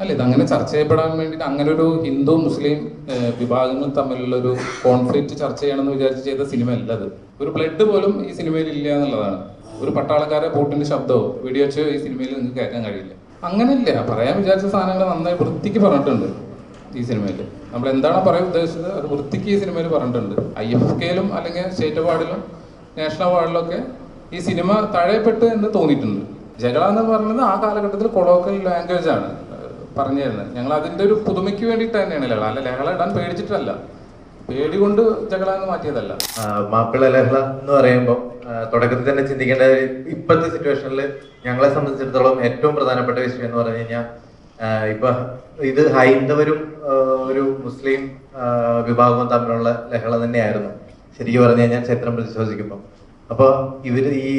അല്ല, ഇതങ്ങനെ ചർച്ച ചെയ്യപ്പെടാൻ വേണ്ടിയിട്ട് അങ്ങനെ ഒരു ഹിന്ദു മുസ്ലിം വിഭാഗങ്ങൾ തമ്മിലുള്ള ഒരു കോൺഫ്ലിക്റ്റ് ചർച്ച ചെയ്യണമെന്ന് വിചാരിച്ച് ചെയ്ത സിനിമ അല്ല അത്. ഒരു ബ്ലഡ് പോലും ഈ സിനിമയിൽ ഇല്ല എന്നുള്ളതാണ്. ഒരു പട്ടാളക്കാരെ ബൂട്ടിന്റെ ശബ്ദമോ വെടിവെച്ചോ ഈ സിനിമയിൽ നിങ്ങൾക്ക് കേൾക്കാൻ കഴിയില്ല. അങ്ങനെയില്ല, പറയാൻ വിചാരിച്ച സാധനങ്ങൾ നന്നായി വൃത്തിക്ക് പറഞ്ഞിട്ടുണ്ട് ഈ സിനിമയിൽ. നമ്മൾ എന്താണോ പറയാൻ ഉദ്ദേശിച്ചത് അത് വൃത്തിക്ക് ഈ സിനിമയിൽ പറഞ്ഞിട്ടുണ്ട്. IFKയിലും അല്ലെങ്കിൽ സ്റ്റേറ്റ് അവാർഡിലും നാഷണൽ അവാർഡിലും ഒക്കെ ഈ സിനിമ തഴയപ്പെട്ട് എന്ന് തോന്നിയിട്ടുണ്ട്. ജഗള എന്ന് പറയുന്നത് ആ കാലഘട്ടത്തിൽ കൊളോക്കൽ ലാംഗ്വേജ് ആണ് പറഞ്ഞു തരുന്നത്. ഞങ്ങൾ അതിൻ്റെ ഒരു പുതുമയ്ക്ക് വേണ്ടിയിട്ട് തന്നെയാണ് ലഹള, അല്ല ലഹള ഇടാൻ പേടിച്ചിട്ടല്ല, പേടി കൊണ്ട് ജഗള എന്ന് മാറ്റിയതല്ല. മാപ്പിള ലഹള എന്ന് പറയുമ്പോൾ തുടക്കത്തിൽ തന്നെ ചിന്തിക്കേണ്ട ഇപ്പോഴത്തെ സിറ്റുവേഷനിൽ ഞങ്ങളെ സംബന്ധിച്ചിടത്തോളം ഏറ്റവും പ്രധാനപ്പെട്ട വിഷയം എന്ന് പറഞ്ഞു കഴിഞ്ഞാൽ ഇപ്പൊ ഇത് ഹൈന്ദവരും ഒരു മുസ്ലിം വിഭാഗവും തമ്മിലുള്ള ലഹള തന്നെയായിരുന്നു ശരിക്കും പറഞ്ഞു കഴിഞ്ഞാൽ ചരിത്രം പരിശോധിക്കുമ്പോൾ. അപ്പൊ ഇവര് ഈ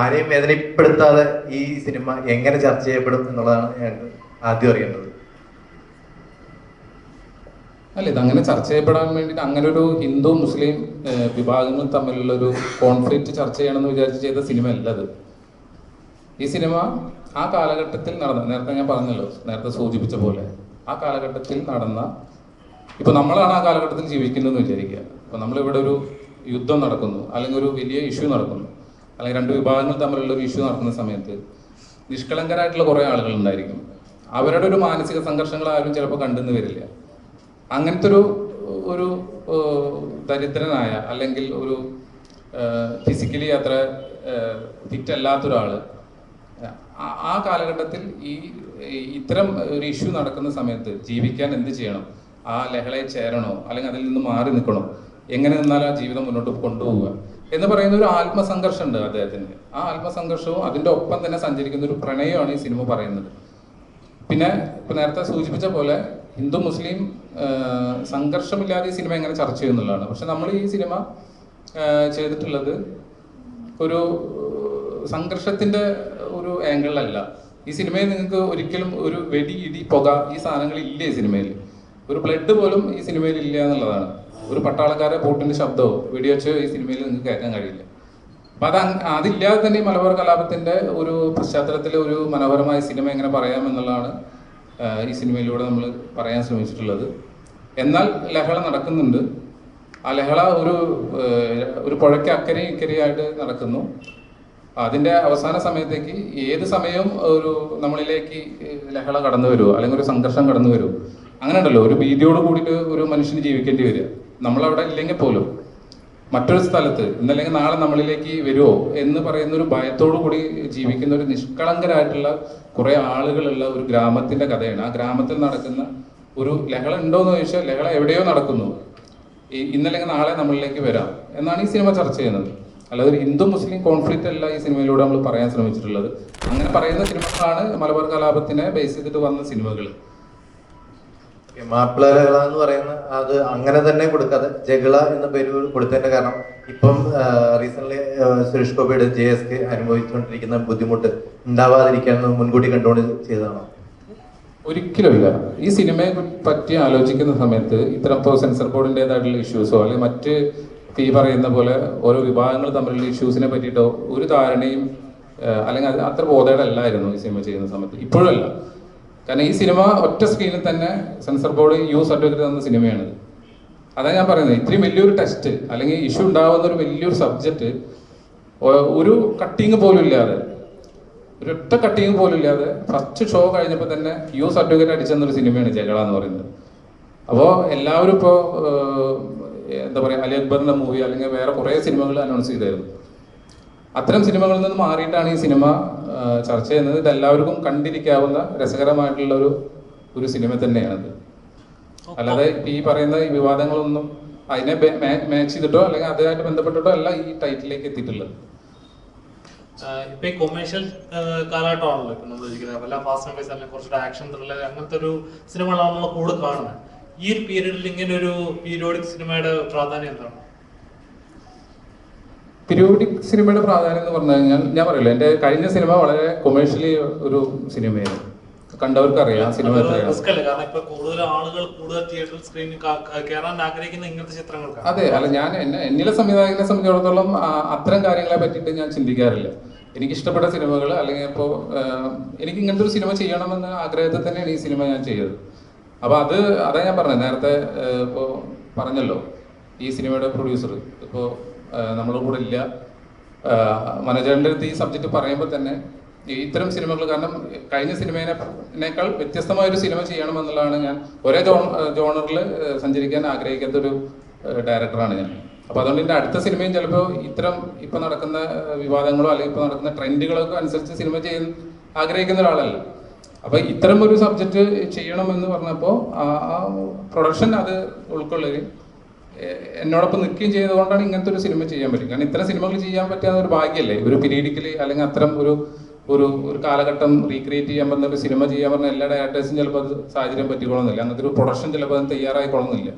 ആരെയും വേദനപ്പെടുത്താതെ ഈ സിനിമ എങ്ങനെ ചർച്ച ചെയ്യപ്പെടും എന്നുള്ളതാണ് ഞങ്ങൾക്ക് ആദ്യം അറിയേണ്ടത്. അല്ല, ഇതങ്ങനെ ചർച്ച ചെയ്യപ്പെടാൻ വേണ്ടിയിട്ട് അങ്ങനെ ഒരു ഹിന്ദു മുസ്ലിം വിഭാഗങ്ങൾ തമ്മിലുള്ള ഒരു കോൺഫ്ലിക്റ്റ് ചർച്ച ചെയ്യണമെന്ന് വിചാരിച്ച് ചെയ്ത സിനിമ അല്ല അത്. ഈ സിനിമ ആ കാലഘട്ടത്തിൽ നടന്ന, നേരത്തെ ഞാൻ പറഞ്ഞല്ലോ, നേരത്തെ സൂചിപ്പിച്ച പോലെ ആ കാലഘട്ടത്തിൽ നടന്ന, ഇപ്പൊ നമ്മളാണ് ആ കാലഘട്ടത്തിൽ ജീവിക്കുന്നതെന്ന് വിചാരിക്കുക. ഇപ്പൊ നമ്മളിവിടെ ഒരു യുദ്ധം നടക്കുന്നു, അല്ലെങ്കിൽ ഒരു വലിയ ഇഷ്യൂ നടക്കുന്നു, അല്ലെങ്കിൽ രണ്ട് വിഭാഗങ്ങൾ തമ്മിലുള്ള ഒരു ഇഷ്യൂ നടക്കുന്ന സമയത്ത് നിഷ്കളങ്കരായിട്ടുള്ള കുറേ ആളുകൾ ഉണ്ടായിരിക്കും. അവരുടെ ഒരു മാനസിക സംഘർഷങ്ങൾ ആരും ചിലപ്പോൾ കണ്ടെന്ന് വരില്ല. അങ്ങനത്തെ ഒരു ദരിദ്രനായ അല്ലെങ്കിൽ ഒരു ഫിസിക്കലി അത്ര ഫിറ്റ് അല്ലാത്തൊരാള് ആ കാലഘട്ടത്തിൽ ഇത്തരം ഒരു ഇഷ്യൂ നടക്കുന്ന സമയത്ത് ജീവിക്കാൻ എന്ത് ചെയ്യണം, ആ ലഹളയെ ചേരണോ അല്ലെങ്കിൽ അതിൽ നിന്ന് മാറി നിൽക്കണോ, എങ്ങനെ നിന്നാൽ ആ ജീവിതം മുന്നോട്ട് കൊണ്ടുപോവുക എന്ന് പറയുന്ന ഒരു ആത്മസംഘർഷം ഉണ്ട് അദ്ദേഹത്തിന്. ആ ആത്മസംഘർഷവും അതിൻ്റെ ഒപ്പം തന്നെ സഞ്ചരിക്കുന്ന ഒരു പ്രണയമാണ് ഈ സിനിമ പറയുന്നത്. പിന്നെ ഇപ്പൊ നേരത്തെ സൂചിപ്പിച്ച പോലെ ഹിന്ദു മുസ്ലിം സംഘർഷമില്ലാതെ ഈ സിനിമ എങ്ങനെ ചർച്ച ചെയ്യുന്നുള്ളതാണ്. പക്ഷെ നമ്മൾ ഈ സിനിമ ചെയ്തിട്ടുള്ളത് ഒരു സംഘർഷത്തിന്റെ ഒരു ആംഗിളിലല്ല. ഈ സിനിമയിൽ നിങ്ങൾക്ക് ഒരിക്കലും ഒരു വെടി, ഇടി, പുക ഈ സാധനങ്ങൾ ഇല്ല ഈ സിനിമയിൽ. ഒരു ബ്ലഡ് പോലും ഈ സിനിമയിൽ ഇല്ല എന്നുള്ളതാണ്. ഒരു പട്ടാളക്കാരെ ബൂട്ടിന്റെ ശബ്ദമോ വെടിവെച്ചോ ഈ സിനിമയിൽ നിങ്ങൾക്ക് കേൾക്കാൻ കഴിയില്ല. അപ്പൊ അതില്ലാതെ തന്നെ ഈ മലബാർ കലാപത്തിന്റെ ഒരു പശ്ചാത്തലത്തിൽ ഒരു മനോഹരമായ സിനിമ എങ്ങനെ പറയാമെന്നുള്ളതാണ് ഈ സിനിമയിലൂടെ നമ്മൾ പറയാൻ ശ്രമിച്ചിട്ടുള്ളത്. എന്നാൽ ലഹള നടക്കുന്നുണ്ട്. ആ ലഹള ഒരു പുഴയ്ക്ക് അക്കരയും ഇക്കരയായിട്ട് നടക്കുന്നു. അതിന്റെ അവസാന സമയത്തേക്ക് ഏത് സമയവും ഒരു നമ്മളിലേക്ക് ലഹള കടന്നു വരുമോ അല്ലെങ്കിൽ ഒരു സംഘർഷം കടന്നു വരുമോ, അങ്ങനെ ഉണ്ടല്ലോ. ഒരു ഭീതിയോട് കൂടിയിട്ട് ഒരു മനുഷ്യന് ജീവിക്കേണ്ടി വരിക. നമ്മളവിടെ ഇല്ലെങ്കിൽ പോലും മറ്റൊരു സ്ഥലത്ത് ഇന്നല്ലെങ്കിൽ നാളെ നമ്മളിലേക്ക് വരുമോ എന്ന് പറയുന്ന ഒരു ഭയത്തോടു കൂടി ജീവിക്കുന്ന ഒരു നിഷ്കളങ്കരായിട്ടുള്ള കുറെ ആളുകളുള്ള ഒരു ഗ്രാമത്തിന്റെ കഥയാണ്. ആ ഗ്രാമത്തിൽ നടക്കുന്ന ഒരു ലഹള ഉണ്ടോയെന്ന് ചോദിച്ചാൽ ലഹള എവിടെയോ നടക്കുന്നു, ഇന്നല്ലെങ്കിൽ നാളെ നമ്മളിലേക്ക് വരാം എന്നാണ് ഈ സിനിമ ചർച്ച ചെയ്യുന്നത്. അല്ലാതെ ഒരു ഹിന്ദു മുസ്ലിം കോൺഫ്ലിക്റ്റ് അല്ല ഈ സിനിമയിലൂടെ നമ്മൾ പറയാൻ ശ്രമിച്ചിട്ടുള്ളത്. അങ്ങനെ പറയുന്ന സിനിമകളാണ് മലബാർ കലാപത്തിനെ ബേസ് ചെയ്തിട്ട് വന്ന സിനിമകൾ. മാപ്പിള ലഹള എന്ന് പറയുന്ന അത് അങ്ങനെ തന്നെ കൊടുക്കാതെ ജഗള എന്ന പേര് കൊടുത്തതിന്റെ കാരണം ഇപ്പം റീസെന്റ് സുരേഷ് ഗോപിയുടെ JSK അനുഭവിച്ചുകൊണ്ടിരിക്കുന്ന ബുദ്ധിമുട്ട് ഉണ്ടാവാതിരിക്കാൻ മുൻകൂട്ടി കണ്ടുകൊണ്ട് ചെയ്തതാണോ? ഒരിക്കലുമില്ല. ഈ സിനിമയെ പറ്റി ആലോചിക്കുന്ന സമയത്ത് ഇത്തരം ഇപ്പോൾ സെൻസർ ബോർഡിൻ്റെതായിട്ടുള്ള ഇഷ്യൂസോ അല്ലെങ്കിൽ മറ്റ് ഈ പറയുന്ന പോലെ ഓരോ വിഭാഗങ്ങൾ തമ്മിലുള്ള ഇഷ്യൂസിനെ പറ്റിയിട്ടോ ഒരു ധാരണയും അല്ലെങ്കിൽ അത് അത്ര ബോധേടല്ലായിരുന്നു ഈ സിനിമ ചെയ്യുന്ന സമയത്ത്. ഇപ്പോഴും അല്ല. കാരണം ഈ സിനിമ ഒറ്റ സ്ക്രീനിൽ തന്നെ സെൻസർ ബോർഡ് സർട്ടിഫിക്കറ്റ് തന്ന സിനിമയാണിത്. അതാണ് ഞാൻ പറയുന്നത്. ഇത്രയും വലിയൊരു ടെസ്റ്റ് അല്ലെങ്കിൽ ഇഷ്യൂ ഉണ്ടാവുന്ന ഒരു വലിയൊരു സബ്ജക്റ്റ് ഒരു കട്ടിങ് പോലും ഇല്ലാതെ, ഒരൊറ്റ കട്ടിങ് പോലും ഇല്ലാതെ ഫസ്റ്റ് ഷോ കഴിഞ്ഞപ്പോൾ തന്നെ സർട്ടിഫിക്കറ്റ് അടിച്ചെന്നൊരു സിനിമയാണ് ജഗള എന്ന് പറയുന്നത്. അപ്പോൾ എല്ലാവരും ഇപ്പോൾ എന്താ പറയുക, അലി അക്ബറിന്റെ മൂവി അല്ലെങ്കിൽ വേറെ കുറേ സിനിമകൾ അനൗൺസ് ചെയ്തായിരുന്നു. അത്തരം സിനിമകളിൽ നിന്ന് മാറിയിട്ടാണ് ഈ സിനിമ ചർച്ച ചെയ്യുന്നത്. ഇത് എല്ലാവർക്കും കണ്ടിരിക്കാവുന്ന രസകരമായിട്ടുള്ള ഒരു സിനിമ തന്നെയാണത്. അല്ലാതെ ഈ പറയുന്ന ഈ വിവാദങ്ങളൊന്നും അതിനെ മാച്ച് ചെയ്തിട്ടോ അല്ലെങ്കിൽ അതുമായിട്ട് ബന്ധപ്പെട്ടിട്ടോ അല്ല ഈ ടൈറ്റിലേക്ക് എത്തിയിട്ടുള്ളത്. ഇപ്പൊ ഈ കൊമേഴ്ഷ്യൽ കാലഘട്ടമാണല്ലോ ഇപ്പൊ നമ്മൾ ഇരിക്കുന്നത്. വല്ല ഫാസ്റ്റ് ആൻഡ് ഫൈസ് അല്ലെങ്കിൽ കുറച്ചുകൂടെ ആക്ഷൻ ത്രില്ലർ അങ്ങനത്തെ ഒരു സിനിമകളാണ് നമ്മൾ കൂടുതൽ കാണുന്നത്. ഈ ഒരു പീരീഡിൽ ഇങ്ങനെ ഒരു പീരിയോഡിക് സിനിമയുടെ പ്രാധാന്യം എന്താണ്? പീരിയോഡിക് സിനിമയുടെ പ്രാധാന്യം എന്ന് പറഞ്ഞു കഴിഞ്ഞാൽ ഞാൻ പറയില്ല, എൻ്റെ കഴിഞ്ഞ സിനിമ വളരെ കൊമേഴ്ഷ്യലി ഒരു സിനിമയായിരുന്നു. കണ്ടവർക്ക് അറിയാം സിനിമ. കാരണം ഇപ്പൊ കൂടുതൽ ആളുകൾ കൂടുതൽ തിയേറ്റർ സ്ക്രീനിൽ കയറാൻ ആഗ്രഹിക്കുന്ന ഇങ്ങനത്തെ ചിത്രങ്ങൾക്ക്. അതെ, അല്ല ഞാൻ എന്നിലെ സംവിധായകനെ സംബന്ധിച്ചിടത്തോളം അത്തരം കാര്യങ്ങളെ പറ്റിയിട്ട് ഞാൻ ചിന്തിക്കാറില്ല. എനിക്കിഷ്ടപ്പെട്ട സിനിമകൾ അല്ലെങ്കിൽ ഇപ്പോൾ എനിക്ക് ഇങ്ങനത്തെ ഒരു സിനിമ ചെയ്യണമെന്ന ആഗ്രഹത്തിൽ തന്നെയാണ് ഈ സിനിമ ഞാൻ ചെയ്തത്. അപ്പോൾ അതാ ഞാൻ പറഞ്ഞത് നേരത്തെ, ഇപ്പോൾ പറഞ്ഞല്ലോ ഈ സിനിമയുടെ പ്രൊഡ്യൂസർ ഇപ്പോൾ നമ്മുടെ കൂടെ ഇല്ല. മനോജേട്ടൻ്റെ അടുത്ത് ഈ സബ്ജക്റ്റ് പറയുമ്പോൾ തന്നെ ഇത്തരം സിനിമകൾ, കാരണം കഴിഞ്ഞ സിനിമേനേക്കാൾ വ്യത്യസ്തമായൊരു സിനിമ ചെയ്യണമെന്നുള്ളതാണ് ഞാൻ. ഒരേ ജോണറിൽ സഞ്ചരിക്കാൻ ആഗ്രഹിക്കാത്തൊരു ഡയറക്ടറാണ് ഞാൻ. അപ്പോൾ അതുകൊണ്ട് എൻ്റെ അടുത്ത സിനിമയും ചിലപ്പോൾ ഇത്തരം ഇപ്പോൾ നടക്കുന്ന വിവാദങ്ങളോ അല്ലെങ്കിൽ ഇപ്പോൾ നടക്കുന്ന ട്രെൻഡുകളൊക്കെ അനുസരിച്ച് സിനിമ ചെയ്യാൻ ആഗ്രഹിക്കുന്ന ഒരാളല്ല. അപ്പോൾ ഇത്തരം ഒരു സബ്ജക്റ്റ് ചെയ്യണമെന്ന് പറഞ്ഞപ്പോൾ ആ പ്രൊഡക്ഷൻ അത് ഉൾക്കൊള്ളുകയും എന്നോടൊപ്പം നിൽക്കുകയും ചെയ്തുകൊണ്ടാണ് ഇങ്ങനത്തെ ഒരു സിനിമ ചെയ്യാൻ പറ്റും. കാരണം ഇത്തരം സിനിമകൾ ചെയ്യാൻ പറ്റാത്ത ഒരു ഭാഗ്യമല്ലേ, ഒരു പീരീഡിക്കലി അല്ലെങ്കിൽ അത്തരം ഒരു ഒരു ഒരു കാലഘട്ടം റീക്രിയേറ്റ് ചെയ്യാൻ പറ്റുന്ന ഒരു സിനിമ ചെയ്യാൻ പറഞ്ഞാൽ എല്ലാ ഡയറക്ടേഴ്സും ചിലപ്പോൾ അത് സാഹചര്യം പറ്റിക്കൊള്ളുന്നില്ല, അങ്ങനത്തെ ഒരു പ്രൊഡക്ഷൻ ചിലപ്പോൾ അത് തയ്യാറായിക്കൊള്ളുന്നില്ല.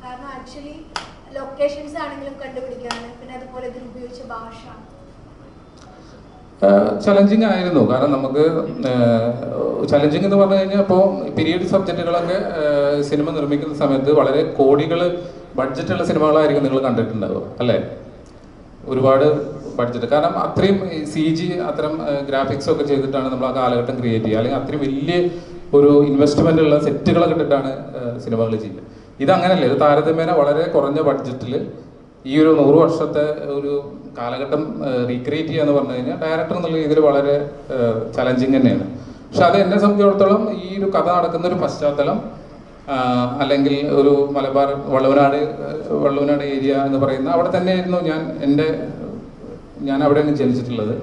കാരണം ആക്ച്വലി ലൊക്കേഷൻസ് ആണെങ്കിലും കണ്ടുപിടിക്കാണ്, പിന്നെ അതുപോലെ ഇതിൽ ഉപയോഗിച്ച ഭാഷ ചലഞ്ചിങ് ആയിരുന്നു. കാരണം നമുക്ക് ചലഞ്ചിങ് എന്ന് പറഞ്ഞു കഴിഞ്ഞാൽ ഇപ്പോൾ പീരീഡ് സബ്ജക്റ്റുകളൊക്കെ സിനിമ നിർമ്മിക്കുന്ന സമയത്ത് വളരെ കോടികൾ ബഡ്ജറ്റുള്ള സിനിമകളായിരിക്കും നിങ്ങൾ കണ്ടിട്ടുണ്ടാവുക അല്ലേ, ഒരുപാട് ബഡ്ജറ്റ്. കാരണം അത്രയും CG അത്തരം ഗ്രാഫിക്സ് ഒക്കെ ചെയ്തിട്ടാണ് നമ്മൾ ആ കാലഘട്ടം ക്രിയേറ്റ് ചെയ്യുക, അല്ലെങ്കിൽ അത്രയും വലിയ ഒരു ഇൻവെസ്റ്റ്മെന്റ് ഉള്ള സെറ്റുകളൊക്കെ ഇട്ടിട്ടാണ് സിനിമകൾ ചെയ്യുക. ഇതങ്ങനല്ലേ, ഇത് താരതമ്യേന വളരെ കുറഞ്ഞ ബഡ്ജറ്റിൽ ഈ ഒരു 100 വർഷത്തെ ഒരു കാലഘട്ടം റീക്രിയേറ്റ് ചെയ്യുക എന്ന് പറഞ്ഞു കഴിഞ്ഞാൽ ഡയറക്ടർ എന്നുള്ള രീതിയിൽ വളരെ ചലഞ്ചിങ് തന്നെയാണ്. പക്ഷെ അത് എന്നെ സംബന്ധിച്ചിടത്തോളം ഈ ഒരു കഥ നടക്കുന്ന ഒരു പശ്ചാത്തലം, അല്ലെങ്കിൽ ഒരു മലബാർ വള്ളുവനാട് ഏരിയ എന്ന് പറയുന്ന അവിടെ തന്നെയായിരുന്നു ഞാൻ അവിടെയാണ് ജനിച്ചിട്ടുള്ളത്.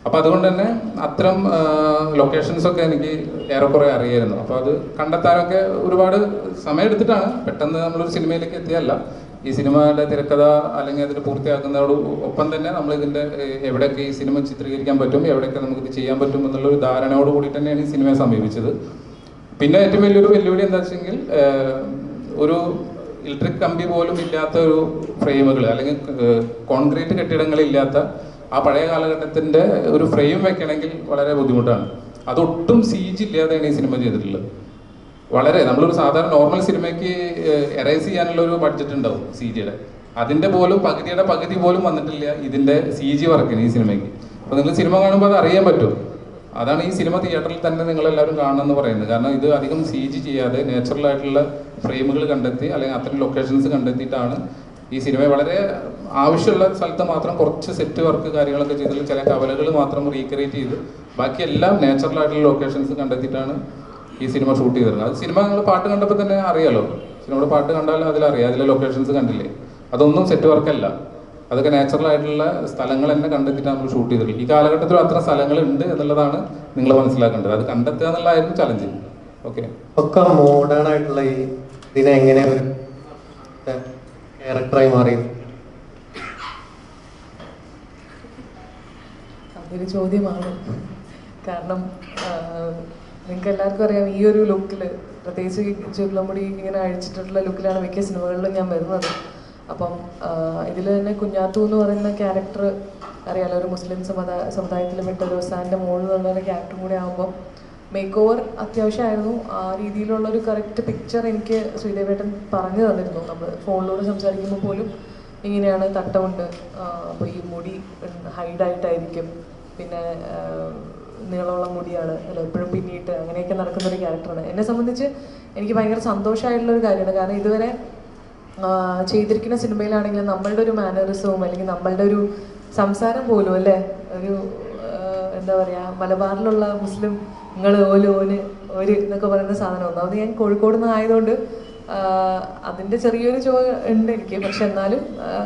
അപ്പോൾ അതുകൊണ്ട് തന്നെ അത്തരം ലൊക്കേഷൻസൊക്കെ എനിക്ക് ഏറെക്കുറെ അറിയായിരുന്നു. അപ്പോൾ അത് കണ്ടെത്താനൊക്കെ ഒരുപാട് സമയമെടുത്തിട്ടാണ്, പെട്ടെന്ന് നമ്മളൊരു സിനിമയിലേക്ക് എത്തിയല്ല. ഈ സിനിമയുടെ തിരക്കഥ അല്ലെങ്കിൽ അതിന് പൂർത്തിയാക്കുന്നതോട് ഒപ്പം തന്നെ നമ്മൾ ഇതിൻ്റെ എവിടെയൊക്കെ ഈ സിനിമ ചിത്രീകരിക്കാൻ പറ്റും, എവിടെയൊക്കെ നമുക്കിത് ചെയ്യാൻ പറ്റും എന്നുള്ളൊരു ധാരണയോട് കൂടി തന്നെയാണ് ഈ സിനിമയെ സമീപിച്ചത്. പിന്നെ ഏറ്റവും വലിയൊരു വെല്ലുവിളി എന്താ വെച്ചെങ്കിൽ ഒരു ഇലക്ട്രിക് കമ്പി പോലും ഇല്ലാത്ത ഒരു ഫ്രെയിമുകൾ അല്ലെങ്കിൽ കോൺക്രീറ്റ് കെട്ടിടങ്ങളില്ലാത്ത ആ പഴയ കാലഘട്ടത്തിൻ്റെ ഒരു ഫ്രെയിം വെക്കണമെങ്കിൽ വളരെ ബുദ്ധിമുട്ടാണ്. അതൊട്ടും CG ഇല്ലാതെയാണ് ഈ സിനിമ ചെയ്തിട്ടുള്ളത്. വളരെ നമ്മളൊരു സാധാരണ നോർമൽ സിനിമയ്ക്ക് എറേസ് ചെയ്യാനുള്ള ഒരു ബഡ്ജറ്റ് ഉണ്ടാവും CGയുടെ, അതിൻ്റെ പോലും പകുതി പോലും വന്നിട്ടില്ല ഇതിൻ്റെ CG വർക്കിന് ഈ സിനിമയ്ക്ക്. അപ്പോൾ നിങ്ങൾ സിനിമ കാണുമ്പോൾ അത് അറിയാൻ പറ്റും. അതാണ് ഈ സിനിമ തിയേറ്ററിൽ തന്നെ നിങ്ങളെല്ലാവരും കാണണമെന്ന് പറയുന്നത്. കാരണം ഇത് അധികം CG ചെയ്യാതെ നാച്ചുറൽ ആയിട്ടുള്ള ഫ്രെയിമുകൾ കണ്ടെത്തി അല്ലെങ്കിൽ അത്തരം ലൊക്കേഷൻസ് കണ്ടെത്തിയിട്ടാണ് ഈ സിനിമ വളരെ ആവശ്യമുള്ള സ്ഥലത്ത് മാത്രം കുറച്ച് സെറ്റ് വർക്ക് കാര്യങ്ങളൊക്കെ ചെയ്തിട്ട് ചില കവലകൾ മാത്രം റീക്രിയേറ്റ് ചെയ്ത് ബാക്കി എല്ലാം നാച്ചുറൽ ആയിട്ടുള്ള ലൊക്കേഷൻസ് കണ്ടെത്തിയിട്ടാണ് ഈ സിനിമ ഷൂട്ട് ചെയ്തിരുന്നത്. അത് സിനിമ നിങ്ങൾ പാട്ട് കണ്ടപ്പോൾ തന്നെ അറിയാലോ, സിനിമയുടെ പാട്ട് കണ്ടാൽ അതിലറിയാം, അതിലെ ലൊക്കേഷൻസ് കണ്ടില്ലേ, അതൊന്നും സെറ്റ് വർക്കല്ല, അതൊക്കെ നാച്ചുറൽ ആയിട്ടുള്ള സ്ഥലങ്ങൾ തന്നെ കണ്ടെത്തിയിട്ട് നമ്മൾ ഷൂട്ട് ചെയ്തിട്ടില്ല. ഈ കാലഘട്ടത്തിൽ അത്ര സ്ഥലങ്ങൾ ഉണ്ട് എന്നുള്ളതാണ് നിങ്ങൾ മനസ്സിലാക്കേണ്ടത്. അത് കണ്ടെത്തുക എന്നുള്ളതായിരുന്നു ചലഞ്ച്. ഓക്കെ, ഒക്കെ മോഡേൺ ആയിട്ടുള്ള ഈ ഇതിനെ എങ്ങനെ ഒരു ക്യാരക്ടറായി മാറിയത്? അതൊരു ചോദ്യമാണ്. കാരണം നിങ്ങൾക്ക് എല്ലാവർക്കും അറിയാം, ഈ ഒരു ലുക്കിൽ, പ്രത്യേകിച്ച് ചുരുളമുടി ഇങ്ങനെ അഴിച്ചിട്ടുള്ള ലുക്കിലാണ് മിക്ക സിനിമകളിലും ഞാൻ വരുന്നത്. അപ്പം ഇതിൽ തന്നെ കുഞ്ഞാത്തു എന്ന് പറയുന്ന ക്യാരക്ടർ അറിയാലോ, ഒരു മുസ്ലിം സമുദായത്തിൽ വിട്ട ഒരു ഉസ്താദിൻ്റെ മുകളിൽ നിന്നുള്ളൊരു ക്യാരക്ടറും കൂടെ ആകുമ്പോൾ മേക്ക് ഓവർ അത്യാവശ്യമായിരുന്നു. ആ രീതിയിലുള്ളൊരു കറക്റ്റ് പിക്ചർ എനിക്ക് ശ്രീദേവേട്ടൻ പറഞ്ഞു തന്നിരുന്നു. നമ്മൾ ഫോണിലൂടെ സംസാരിക്കുമ്പോൾ പോലും ഇങ്ങനെയാണ്, തട്ടമുണ്ട്, അപ്പോൾ ഈ മുടി ഹൈഡായിട്ടായിരിക്കും, പിന്നെ നീളമുള്ള മുടിയാണ്, അല്ല എപ്പോഴും പിന്നിട്ട് അങ്ങനെയൊക്കെ നടക്കുന്നൊരു ക്യാരക്ടറാണ്. എന്നെ സംബന്ധിച്ച് എനിക്ക് ഭയങ്കര സന്തോഷമായിട്ടുള്ളൊരു കാര്യമാണ്. കാരണം ഇതുവരെ ചെയ്തിരിക്കുന്ന സിനിമയിലാണെങ്കിലും നമ്മളുടെ ഒരു മാനറിസവും അല്ലെങ്കിൽ നമ്മളുടെ ഒരു സംസാരം പോലും അല്ലേ, ഒരു എന്താ പറയുക, മലബാറിലുള്ള മുസ്ലിം ഓന് ഒരു എന്നൊക്കെ പറയുന്ന സാധനം. ഒന്നാമത് ഞാൻ കോഴിക്കോട് നിന്ന് ആയതുകൊണ്ട് അതിൻ്റെ ചെറിയൊരു ഉണ്ട് എനിക്ക്. പക്ഷെ എന്നാലും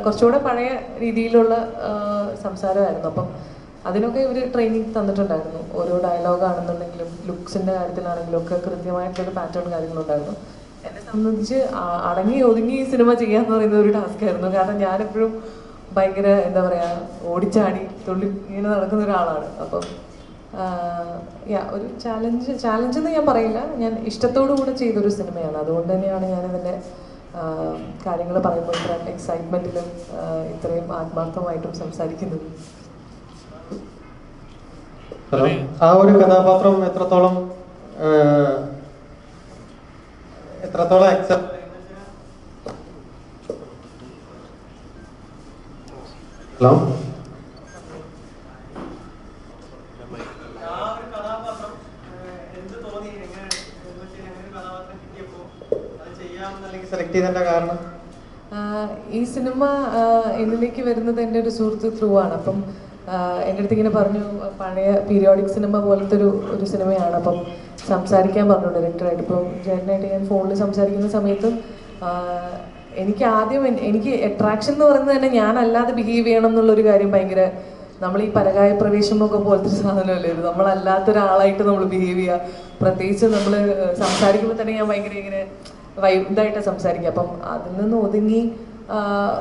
കുറച്ചുകൂടെ പഴയ രീതിയിലുള്ള സംസാരമായിരുന്നു. അപ്പം അതിനൊക്കെ ഇവർ ട്രെയിനിങ് തന്നിട്ടുണ്ടായിരുന്നു. ഓരോ ഡയലോഗാണെന്നുണ്ടെങ്കിലും ലുക്സിൻ്റെ കാര്യത്തിലാണെങ്കിലും ഒക്കെ കൃത്യമായിട്ടൊരു പാറ്റേൺ കാര്യങ്ങളുണ്ടായിരുന്നു. എന്നെ സംബന്ധിച്ച് അടങ്ങി ഒതുങ്ങി ഈ സിനിമ ചെയ്യാന്ന് പറയുന്ന ഒരു ടാസ്ക് ആയിരുന്നു. കാരണം ഞാനെപ്പോഴും ഭയങ്കര എന്താ പറയുക, ഓടിച്ചാടി തുള്ളി ഇങ്ങനെ നടക്കുന്ന ഒരാളാണ്. അപ്പം ഒരു ചാലഞ്ച് എന്ന് ഞാൻ പറയില്ല, ഞാൻ ഇഷ്ടത്തോടു കൂടെ ചെയ്തൊരു സിനിമയാണ്. അതുകൊണ്ട് തന്നെയാണ് ഞാനിതിൻ്റെ കാര്യങ്ങൾ പറയുമ്പോൾ ഇത്ര എക്സൈറ്റ്മെൻറ്റിലും ഇത്രയും ആത്മാർത്ഥമായിട്ടും സംസാരിക്കുന്നത്. ആ ഒരു കഥാപാത്രം എത്രത്തോളം അക്സെപ്റ്റ്? ഹലോ, സെലക്ട് ചെയ്തതിന്റെ കാരണം? ഈ സിനിമ എന്നിലേക്ക് വരുന്നത് എൻ്റെ ഒരു സുഹൃത്ത് ത്രൂ ആണ്. അപ്പം എൻ്റെ അടുത്ത് ഇങ്ങനെ പറഞ്ഞു, പഴയ പീരിയോഡിക് സിനിമ പോലത്തെ ഒരു സിനിമയാണ്, അപ്പം സംസാരിക്കാൻ പറഞ്ഞു ഡയറക്ടറായിട്ട്. ഇപ്പം ചേട്ടനായിട്ട് ഞാൻ ഫോണിൽ സംസാരിക്കുന്ന സമയത്തും എനിക്ക് ആദ്യം എനിക്ക് അട്രാക്ഷൻ എന്ന് പറയുന്നത് തന്നെ ഞാനല്ലാതെ ബിഹേവ് ചെയ്യണം എന്നുള്ളൊരു കാര്യം ഭയങ്കര, നമ്മൾ ഈ പരകായ പ്രവേശമൊക്കെ പോലത്തെ ഒരു സാധനമല്ലേ ഇത്, നമ്മളല്ലാത്തൊരാളായിട്ട് നമ്മൾ ബിഹേവ് ചെയ്യുക. പ്രത്യേകിച്ച് നമ്മൾ സംസാരിക്കുമ്പോൾ തന്നെ ഞാൻ ഭയങ്കര ഇങ്ങനെ ഇതായിട്ട് സംസാരിക്കുക. അപ്പം അതിൽ നിന്ന് ഒതുങ്ങി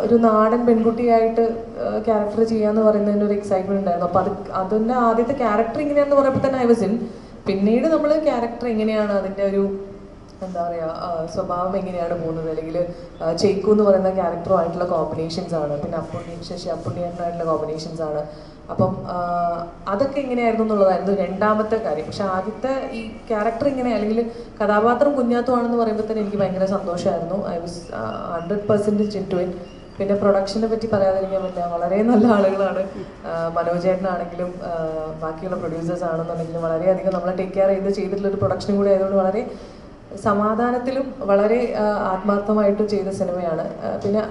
ഒരു നാടൻ പെൺകുട്ടിയായിട്ട് ക്യാരക്ടർ ചെയ്യാന്ന് പറയുന്നതിൻ്റെ ഒരു എക്സൈറ്റ്മെന്റ് ഉണ്ടായിരുന്നു. അപ്പം അതിൻ്റെ ആദ്യത്തെ ക്യാരക്ടർ ഇങ്ങനെയാന്ന് പറയുമ്പോൾ തന്നെ ഐ വാസ് ഇൻ. പിന്നീട് നമ്മൾ ക്യാരക്ടർ എങ്ങനെയാണ്, അതിൻ്റെ ഒരു എന്താ പറയുക സ്വഭാവം എങ്ങനെയാണ് പോകുന്നത്, അല്ലെങ്കിൽ ചേക്കു എന്ന് പറയുന്ന ക്യാരക്ടറുമായിട്ടുള്ള കോമ്പിനേഷൻസ് ആണ്, പിന്നെ ശശി അപ്പുണ്ണിയായിട്ടുള്ള കോമ്പിനേഷൻസ് ആണ്. അപ്പം അതൊക്കെ എങ്ങനെയായിരുന്നു എന്നുള്ളതായിരുന്നു രണ്ടാമത്തെ കാര്യം. പക്ഷെ ആദ്യത്തെ ഈ ക്യാരക്ടർ ഇങ്ങനെ അല്ലെങ്കിൽ കഥാപാത്രം കുഞ്ഞാത്തുവാണെന്ന് പറയുമ്പോൾ തന്നെ എനിക്ക് ഭയങ്കര സന്തോഷമായിരുന്നു. I was 100% into it. പിന്നെ പ്രൊഡക്ഷനെ പറ്റി പറയാതിരിക്കാൻ പറ്റില്ല, വളരെ നല്ല ആളുകളാണ്. മനോജേട്ടനാണെങ്കിലും ബാക്കിയുള്ള പ്രൊഡ്യൂസേഴ്സ് ആണെന്നുണ്ടെങ്കിലും വളരെയധികം നമ്മളെ ടേക്ക് കെയർ ചെയ്തിട്ടുള്ള ഒരു പ്രൊഡക്ഷനും കൂടി ആയതുകൊണ്ട് വളരെ സമാധാനത്തിലും വളരെ ആത്മാർത്ഥമായിട്ടും ചെയ്ത സിനിമയാണ്. പിന്നെ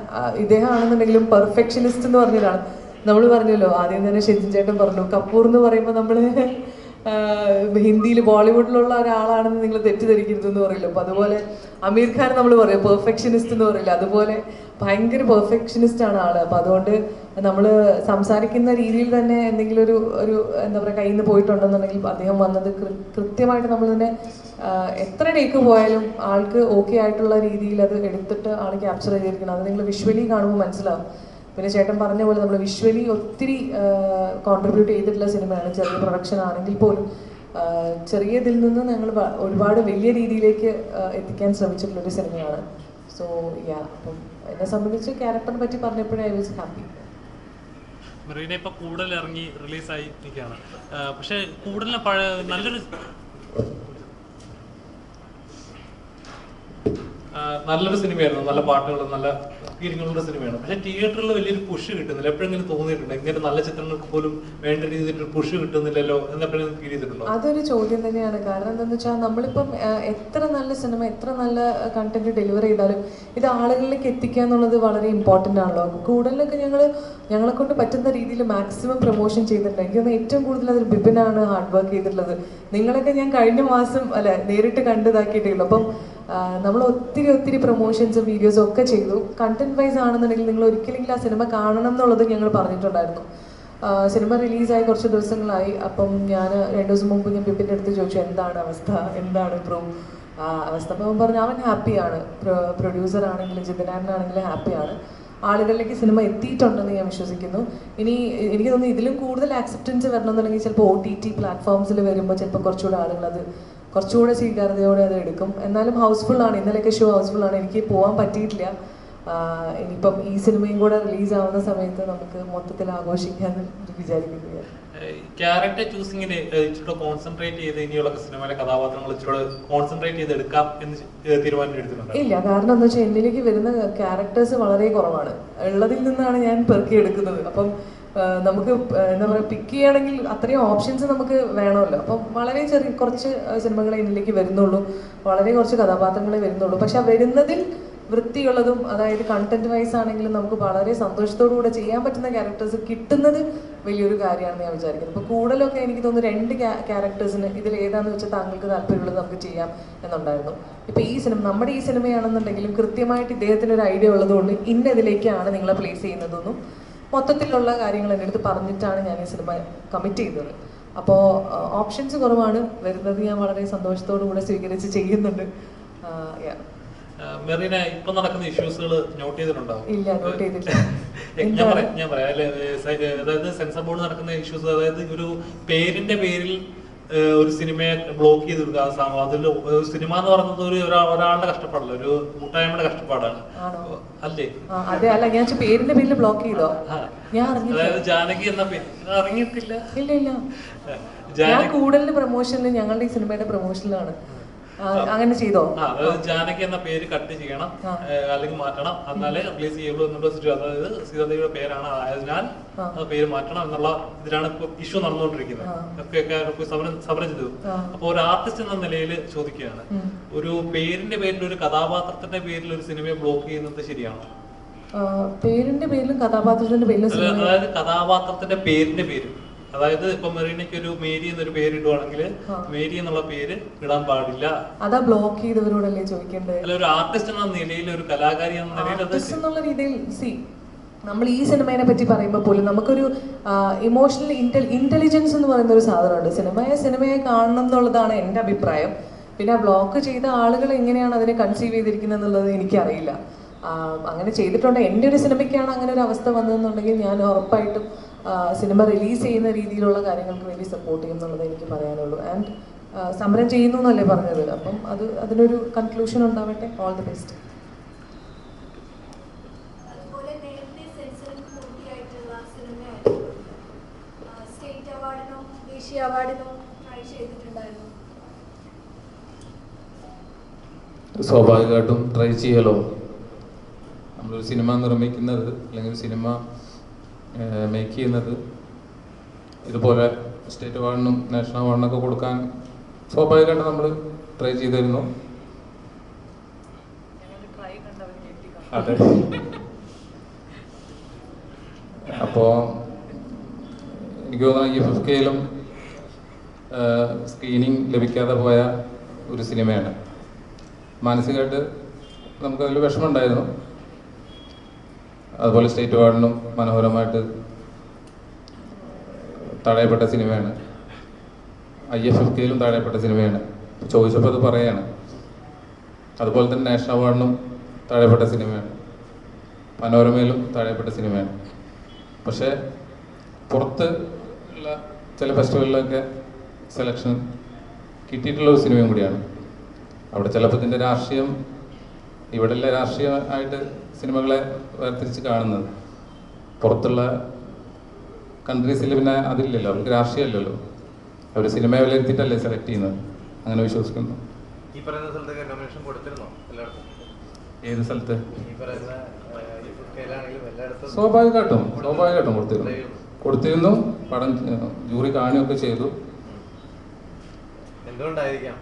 ഇദ്ദേഹം ആണെന്നുണ്ടെങ്കിലും പെർഫെക്ഷനിസ്റ്റ് എന്ന് പറഞ്ഞൊരാണ്. നമ്മൾ പറഞ്ഞല്ലോ ആദ്യം തന്നെ ഷിജിൻ ചേട്ടൻ പറഞ്ഞു, കപൂർ എന്ന് പറയുമ്പോൾ നമ്മൾ ഹിന്ദിയിൽ ബോളിവുഡിലുള്ള ഒരാളാണെന്ന് നിങ്ങൾ തെറ്റിദ്ധരിക്കരുതെന്ന് പറയില്ല. അപ്പോൾ അതുപോലെ അമീർ ഖാൻ നമ്മൾ പറയും പെർഫെക്ഷനിസ്റ്റ് എന്ന് പറയില്ല, അതുപോലെ ഭയങ്കര പെർഫെക്ഷനിസ്റ്റ് ആണ് ആള്. അപ്പം അതുകൊണ്ട് നമ്മൾ സംസാരിക്കുന്ന രീതിയിൽ തന്നെ എന്തെങ്കിലും ഒരു എന്താ പറയുക കയ്യിൽ നിന്ന് പോയിട്ടുണ്ടെന്നുണ്ടെങ്കിൽ അദ്ദേഹം വന്നത് കൃത്യമായിട്ട് നമ്മൾ തന്നെ എത്ര ടേക്ക് പോയാലും ആൾക്ക് ഓക്കെ ആയിട്ടുള്ള രീതിയിൽ അത് എടുത്തിട്ട് ആൾ ക്യാപ്ചർ ചെയ്തിരിക്കണം. അത് നിങ്ങൾ വിഷ്വലി കാണുമ്പോൾ മനസ്സിലാവും. പിന്നെ ചേട്ടൻ പറഞ്ഞ പോലെ നമ്മൾ വിഷ്വലി ഒത്തിരി കോൺട്രിബ്യൂട്ട് ചെയ്തിട്ടുള്ള സിനിമയാണ്. ചെറിയ പ്രൊഡക്ഷൻ ആണെങ്കിൽ പോലും ചെറിയ ഇതിൽ നിന്ന് ഞങ്ങൾ ഒരുപാട് വലിയ രീതിയിലേക്ക് എത്തിക്കാൻ ശ്രമിച്ചിട്ടുള്ളൊരു സിനിമയാണ്. സോ യാ, അപ്പം എന്നെ സംബന്ധിച്ച് ക്യാരക്ടറിനെ പറ്റി പറഞ്ഞപ്പോഴേ ഐ വാസ് ഹാപ്പി. മെറീന ഇപ്പൊ കൂടുതൽ ഇറങ്ങി റിലീസായി നിൽക്കുകയാണ്. പക്ഷെ കൂടുതൽ നല്ലൊരു സിനിമയായിരുന്നു, നല്ല പാട്ടുകളും നല്ല ഫീലിങ്ങുള്ള സിനിമയാണ്. പക്ഷെ തിയേറ്ററിൽ വലിയൊരു പുഷ് കിട്ടുന്നില്ല. എപ്പോഴെങ്കിലും തോന്നിയിട്ടുണ്ട് ഇങ്ങനെ നല്ല ചിത്രങ്ങൾക്ക് പോലും വേണ്ട രീതിയിൽ പുഷ് കിട്ടുന്നില്ലല്ലോ എന്നെപ്പോഴും ഫീൽ ചെയ്തിട്ടുണ്ടോ? അതൊരു ചോദ്യം തന്നെയാണ്. കാരണം എന്താണെന്ന് വെച്ചാൽ നമ്മളിപ്പം എത്ര നല്ല സിനിമ, എത്ര നല്ല കണ്ടന്റ് ഡെലിവർ ചെയ്താലും ഇത് ആളുകളിലേക്ക് എത്തിക്കുക എന്നുള്ളത് വളരെ ഇമ്പോർട്ടൻ്റ് ആണല്ലോ. കൂടുതലൊക്കെ ഞങ്ങളെ കൊണ്ട് പറ്റുന്ന രീതിയിൽ മാക്സിമം പ്രൊമോഷൻ ചെയ്തിട്ടുണ്ട്. എനിക്കൊന്ന് ഏറ്റവും കൂടുതൽ അതിൽ ബിപിനാണ് ഹാർഡ് വർക്ക് ചെയ്തിട്ടുള്ളത്. നിങ്ങളൊക്കെ ഞാൻ കഴിഞ്ഞ മാസം നേരിട്ട് കണ്ടിതാക്കിയിട്ടേ ഉള്ളൂ. അപ്പം നമ്മൾ ഒത്തിരി പ്രൊമോഷൻസും വീഡിയോസും ഒക്കെ ചെയ്തു. കണ്ടന്റ് വൈസ് ആണെന്നുണ്ടെങ്കിൽ നിങ്ങൾ ഒരിക്കലെങ്കിലും ആ സിനിമ കാണണം എന്നുള്ളത് ഞങ്ങൾ പറഞ്ഞിട്ടുണ്ടായിരുന്നു. സിനിമ റിലീസായി കുറച്ച് ദിവസങ്ങളായി. അപ്പം ഞാൻ 2 ദിവസം മുമ്പ് ഞാൻ പിപ്പിൻ്റെ അടുത്ത് ചോദിച്ചു എന്താണ് അവസ്ഥ, എന്താണ് ഇപ്പോൾ അവസ്ഥ. അപ്പം അവൻ പറഞ്ഞു അവൻ ഹാപ്പിയാണ്, പ്രൊഡ്യൂസർ ആണെങ്കിലും ജിതനാണെങ്കിലും ഹാപ്പിയാണ്, ആളുകളിലേക്ക് സിനിമ എത്തിയിട്ടുണ്ടെന്ന് ഞാൻ വിശ്വസിക്കുന്നു. ഇനി എനിക്ക് തോന്നുന്നു ഇതിലും കൂടുതൽ ആക്സെപ്റ്റൻസ് വരണമെന്നുണ്ടെങ്കിൽ ചിലപ്പോൾ OTT പ്ലാറ്റ്ഫോംസിൽ വരുമ്പോൾ ചിലപ്പോൾ കുറച്ചുകൂടെ ആളുകൾ അത് കുറച്ചുകൂടെ സ്വീകാര്യതയോടെ അത് എടുക്കും. എന്നാലും ഹൗസ്ഫുള്ളാണ്, ഇന്നലെയൊക്കെ ഷോ ഹൗസ്ഫുള്ളാണ്. എനിക്ക് പോകാൻ പറ്റിയിട്ടില്ല. ഇനിയിപ്പം ഈ സിനിമയും കൂടെ റിലീസാവുന്ന സമയത്ത് നമുക്ക് മൊത്തത്തിൽ ആഘോഷിക്കാന്ന് വിചാരിക്കുന്നു. ക്യാരക്ടർ ചൂസിങ്ങിന് ഇച്ചിരി കോൺസെൻട്രേറ്റ് ചെയ്ത് ഇനിയുള്ള സിനിമയിലെ കഥാപാത്രങ്ങൾ ഇച്ചിരി കോൺസെൻട്രേറ്റ് ചെയ്ത് എടുക്കാം എന്ന് തീരുമാനം എടുത്തിട്ടുണ്ട്? ഇല്ല, കാരണം എന്താ വെച്ചാൽ എന്നിലേക്ക് വരുന്ന ക്യാരക്ടേഴ്സ് വളരെ കുറവാണ്. ഉള്ളതിൽ നിന്നാണ് ഞാൻ പെറുക്കി എടുക്കുന്നത്. അപ്പം നമുക്ക് എന്താ പറയുക പിക്ക് ചെയ്യണമെങ്കിൽ അത്രയും ഓപ്ഷൻസ് നമുക്ക് വേണമല്ലോ. അപ്പം വളരെ കുറച്ച് സിനിമകളെ എന്നിലേക്ക് വരുന്നുള്ളൂ, വളരെ കുറച്ച് കഥാപാത്രങ്ങളെ വരുന്നുള്ളൂ. പക്ഷെ വരുന്നതിൽ വൃത്തിയുള്ളതും അതായത് കണ്ടന്റ് വൈസ് ആണെങ്കിലും നമുക്ക് വളരെ സന്തോഷത്തോടു കൂടെ ചെയ്യാൻ പറ്റുന്ന ക്യാരക്ടേഴ്സ് കിട്ടുന്നത് വലിയൊരു കാര്യമാണെന്ന് ഞാൻ വിചാരിക്കുന്നത്. അപ്പോൾ കൂടുതലൊക്കെ എനിക്ക് തോന്നുന്നു 2 ക്യാരക്ടേഴ്സിന് ഇതിൽ ഏതാണെന്ന് വെച്ചാൽ താങ്കൾക്ക് താല്പര്യമുള്ളത് നമുക്ക് ചെയ്യാം എന്നുണ്ടായിരുന്നു. ഇപ്പോൾ ഈ സിനിമ നമ്മുടെ ഈ സിനിമയാണെന്നുണ്ടെങ്കിലും കൃത്യമായിട്ട് ഇദ്ദേഹത്തിന് ഒരു ഐഡിയ ഉള്ളതുകൊണ്ട് ഇതിലേക്കാണ് നിങ്ങളെ പ്ലേസ് ചെയ്യുന്നതെന്നും മൊത്തത്തിലുള്ള കാര്യങ്ങൾ എൻ്റെ അടുത്ത് പറഞ്ഞിട്ടാണ് ഞാൻ ഈ സിനിമ കമ്മിറ്റ് ചെയ്തത്. അപ്പോൾ ഓപ്ഷൻസ് കുറവാണ്, വരുന്നത് ഞാൻ വളരെ സന്തോഷത്തോടു കൂടെ സ്വീകരിച്ച് ചെയ്യുന്നുണ്ട്. മെറീന ഇപ്പൊ നടക്കുന്ന ഇഷ്യൂസുകൾ നോട്ട് ചെയ്തിട്ടുണ്ടാവും? ഇല്ല, നോട്ട് ചെയ്തിട്ടില്ല. ഞാൻ പറയാം അതായത് സെൻസർ ബോർഡ് നടക്കുന്ന ഇഷ്യൂസ്, അതായത് ഒരു പേരിന്റെ പേരിൽ ഒരു സിനിമയെ ബ്ലോക്ക് ചെയ്ത് കൊടുക്കുക. അതിൽ സിനിമ എന്ന് പറയുന്നത് ഒരാളുടെ കഷ്ടപ്പാടല്ല, ഒരു കൂട്ടായ്മയുടെ കഷ്ടപ്പാടാണ് അല്ലേ? അതെ, അല്ല ഞാൻ പേരിന്റെ പേരിൽ ബ്ലോക്ക് ചെയ്തോ? അതായത് ജാനകി എന്ന പേര് അറിഞ്ഞിട്ടില്ല? ഇല്ല, ഞാൻ കൂടുതൽ പ്രൊമോഷനിൽ ഞങ്ങളുടെ ഈ സിനിമയുടെ പ്രൊമോഷനിലാണ്. അങ്ങനെ ചെയ്തോ? അതായത് ജാനകി എന്ന പേര് കട്ട് ചെയ്യണം, അല്ലെങ്കിൽ മാറ്റണം, എന്നാലേ റിലീസ് ചെയ്യുള്ളൂ എന്നുള്ള സിറ്റുവേഷൻ. അതായത് സീതാദേവിയുടെ പേരാണ് ആയതിനാൽ പേര് മാറ്റണം എന്നുള്ള ഇതിലാണ് ഇപ്പൊ ഇഷ്യൂ നടന്നുകൊണ്ടിരിക്കുന്നത്. ഒക്കെ സമരം ചെയ്തു. അപ്പൊ ഒരു ആർട്ടിസ്റ്റ് എന്ന നിലയിൽ ചോദിക്കുകയാണ്, ഒരു പേരിന്റെ പേരിൽ, ഒരു കഥാപാത്രത്തിന്റെ പേരിൽ ഒരു സിനിമയെ ബ്ലോക്ക് ചെയ്യുന്നത് ശരിയാണോ? പേരിന്റെ പേരിലും കഥാപാത്രത്തിന്റെ പേരിലും, അതായത് കഥാപാത്രത്തിന്റെ പേരിന്റെ പേര്, അതായത് ഇപ്പൊ മെറീനയ്ക്ക് ഒരു മേരി എന്നൊരു പേര് ഇടുവാണെങ്കിൽ മേരി എന്നുള്ള പേര് ഇടാൻ പാടില്ല. അതാ ബ്ലോക്ക് ചെയ്തവരോടല്ലേ ചോദിക്കേണ്ടത്? അല്ല, ഒരു ആർട്ടിസ്റ്റ് എന്ന നിലയിൽ, ഒരു കലാകാരി എന്ന നിലയിൽ എന്നുള്ള രീതിയിൽ നമ്മൾ ഈ സിനിമയെ പറ്റി പറയുമ്പോൾ പോലും നമുക്കൊരു ഇമോഷണൽ ഇന്റലിജൻസ് എന്ന് പറയുന്ന ഒരു സാധനമുണ്ട്. സിനിമയെ കാണണം എന്നുള്ളതാണ് എൻ്റെ അഭിപ്രായം. പിന്നെ ബ്ലോക്ക് ചെയ്ത ആളുകൾ എങ്ങനെയാണ് അതിനെ കൺസീവ് ചെയ്തിരിക്കുന്നത് എന്നുള്ളത് എനിക്കറിയില്ല. അങ്ങനെ ചെയ്തിട്ടുണ്ട്. എൻ്റെ ഒരു സിനിമയ്ക്കാണ് അങ്ങനെ ഒരു അവസ്ഥ വന്നതെന്നുണ്ടെങ്കിൽ ഞാൻ ഉറപ്പായിട്ടും സിനിമ റിലീസ് ചെയ്യുന്ന രീതിയിലുള്ള കാര്യങ്ങൾക്ക് വേണ്ടി സപ്പോർട്ട് ചെയ്യും എന്നുള്ളത് എനിക്ക് പറയാനുള്ളൂ. ആൻഡ് സമരം ചെയ്യുന്നു എന്നല്ലേ പറഞ്ഞത്, അപ്പം അതിനൊരു കൺക്ലൂഷൻ ഉണ്ടാവട്ടെ. All the best. സ്വാഭാവികമായിട്ടും ട്രൈ ചെയ്യലോ. നമ്മളൊരു സിനിമ നിർമ്മിക്കുന്നത് അല്ലെങ്കിൽ സിനിമ മേക്ക് ചെയ്യുന്നത് ഇതുപോലെ സ്റ്റേറ്റ് അവാർഡിനും നാഷണൽ അവാർഡിനൊക്കെ കൊടുക്കാൻ സ്വാഭാവികമായിട്ട് നമ്മൾ ട്രൈ ചെയ്തിരുന്നു. അതെ. അപ്പോൾ എനിക്ക് തോന്നുന്നു IFFKയിലും സ്ക്രീനിങ് ലഭിക്കാതെ പോയ ഒരു സിനിമയാണ്. മാനസികമായിട്ട് നമുക്കതിൽ വിഷമമുണ്ടായിരുന്നു. അതുപോലെ സ്റ്റേറ്റ് അവാർഡിനും മനോഹരമായിട്ട് തടയപ്പെട്ട സിനിമയാണ്. IFFKയിലും തടയപ്പെട്ട സിനിമയാണ്. ചോദിച്ചപ്പോൾ അത് പറയാണ്. അതുപോലെ തന്നെ നാഷണൽ അവാർഡിനും തടയപ്പെട്ട സിനിമയാണ്. മനോരമയിലും തടയപ്പെട്ട സിനിമയാണ്. പക്ഷേ പുറത്ത് ഉള്ള ചില ഫെസ്റ്റിവലിലൊക്കെ സെലക്ഷൻ കിട്ടിയിട്ടുള്ളൊരു സിനിമയും കൂടിയാണ്. അവിടെ ചിലപ്പോൾ ഇതിൻ്റെ രാഷ്ട്രീയം, ഇവിടെയുള്ള രാഷ്ട്രീയമായിട്ട് സിനിമകളെ വേർതിരിച്ച് കാണുന്നത്. പുറത്തുള്ള കൺട്രീസിൽ പിന്നെ അതില്ലല്ലോ, അവർക്ക് രാഷ്ട്രീയമല്ലല്ലോ. അവർ സിനിമയെ വിലയിരുത്തിയിട്ടല്ലേ സെലക്ട് ചെയ്യുന്നത്. അങ്ങനെ വിശ്വസിക്കുന്നു. ഈ പറയുന്ന സ്ഥലത്തൊക്കെ നോമിനേഷൻ കൊടുത്തിരുന്നോ എല്ലാവർക്കും? ഏത് സ്ഥലത്ത്? ഈ പറയുന്ന സ്വാഭാവികമായിട്ടും കൊടുത്തിരുന്നു. പടം ജൂറി കാണുകയൊക്കെ ചെയ്തു. എന്തുകൊണ്ടായിരിക്കാം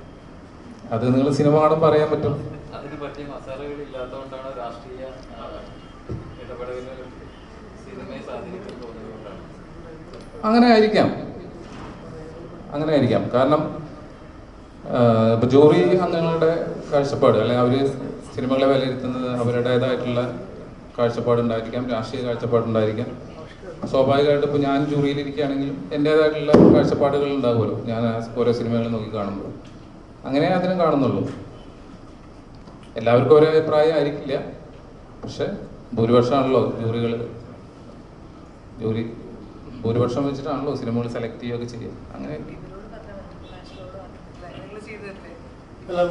അത് നിങ്ങൾ സിനിമ കാണും പറയാൻ പറ്റും. അതിന് പറ്റിയ മസാലകൾ ഇല്ലാത്തതുകൊണ്ടാണ് രാഷ്ട്രീയ ഇടപെടലുകൾ സിനിമയെ സ്വാധീനിക്കാൻ തോന്നുന്നതുകൊണ്ടാണ്. അങ്ങനെ ആയിരിക്കാം. കാരണം ഇപ്പൊ ജൂറി അംഗങ്ങളുടെ കാഴ്ചപ്പാട്, അല്ലെങ്കിൽ അവർ സിനിമകളെ വിലയിരുത്തുന്നത് അവരുടേതായിട്ടുള്ള കാഴ്ചപ്പാടുണ്ടായിരിക്കാം, രാഷ്ട്രീയ കാഴ്ചപ്പാടുണ്ടായിരിക്കാം. സ്വാഭാവികമായിട്ട് ഇപ്പോൾ ഞാൻ ജൂറിയിലിരിക്കുകയാണെങ്കിലും എൻ്റേതായിട്ടുള്ള കാഴ്ചപ്പാടുകൾ ഉണ്ടാവുമല്ലോ, ഞാൻ ഓരോ സിനിമകൾ നോക്കി കാണുമ്പോൾ. അങ്ങനെ അതിനും കാണുന്നുള്ളൂ. എല്ലാവർക്കും ഒരേ അഭിപ്രായം ആയിരിക്കില്ല. പക്ഷെ ഭൂരിപക്ഷമാണല്ലോ ജൂറി ഭൂരിപക്ഷം വെച്ചിട്ടാണല്ലോ സിനിമകൾ സെലക്ട് ചെയ്യുകയൊക്കെ ചെയ്യുക. അങ്ങനെ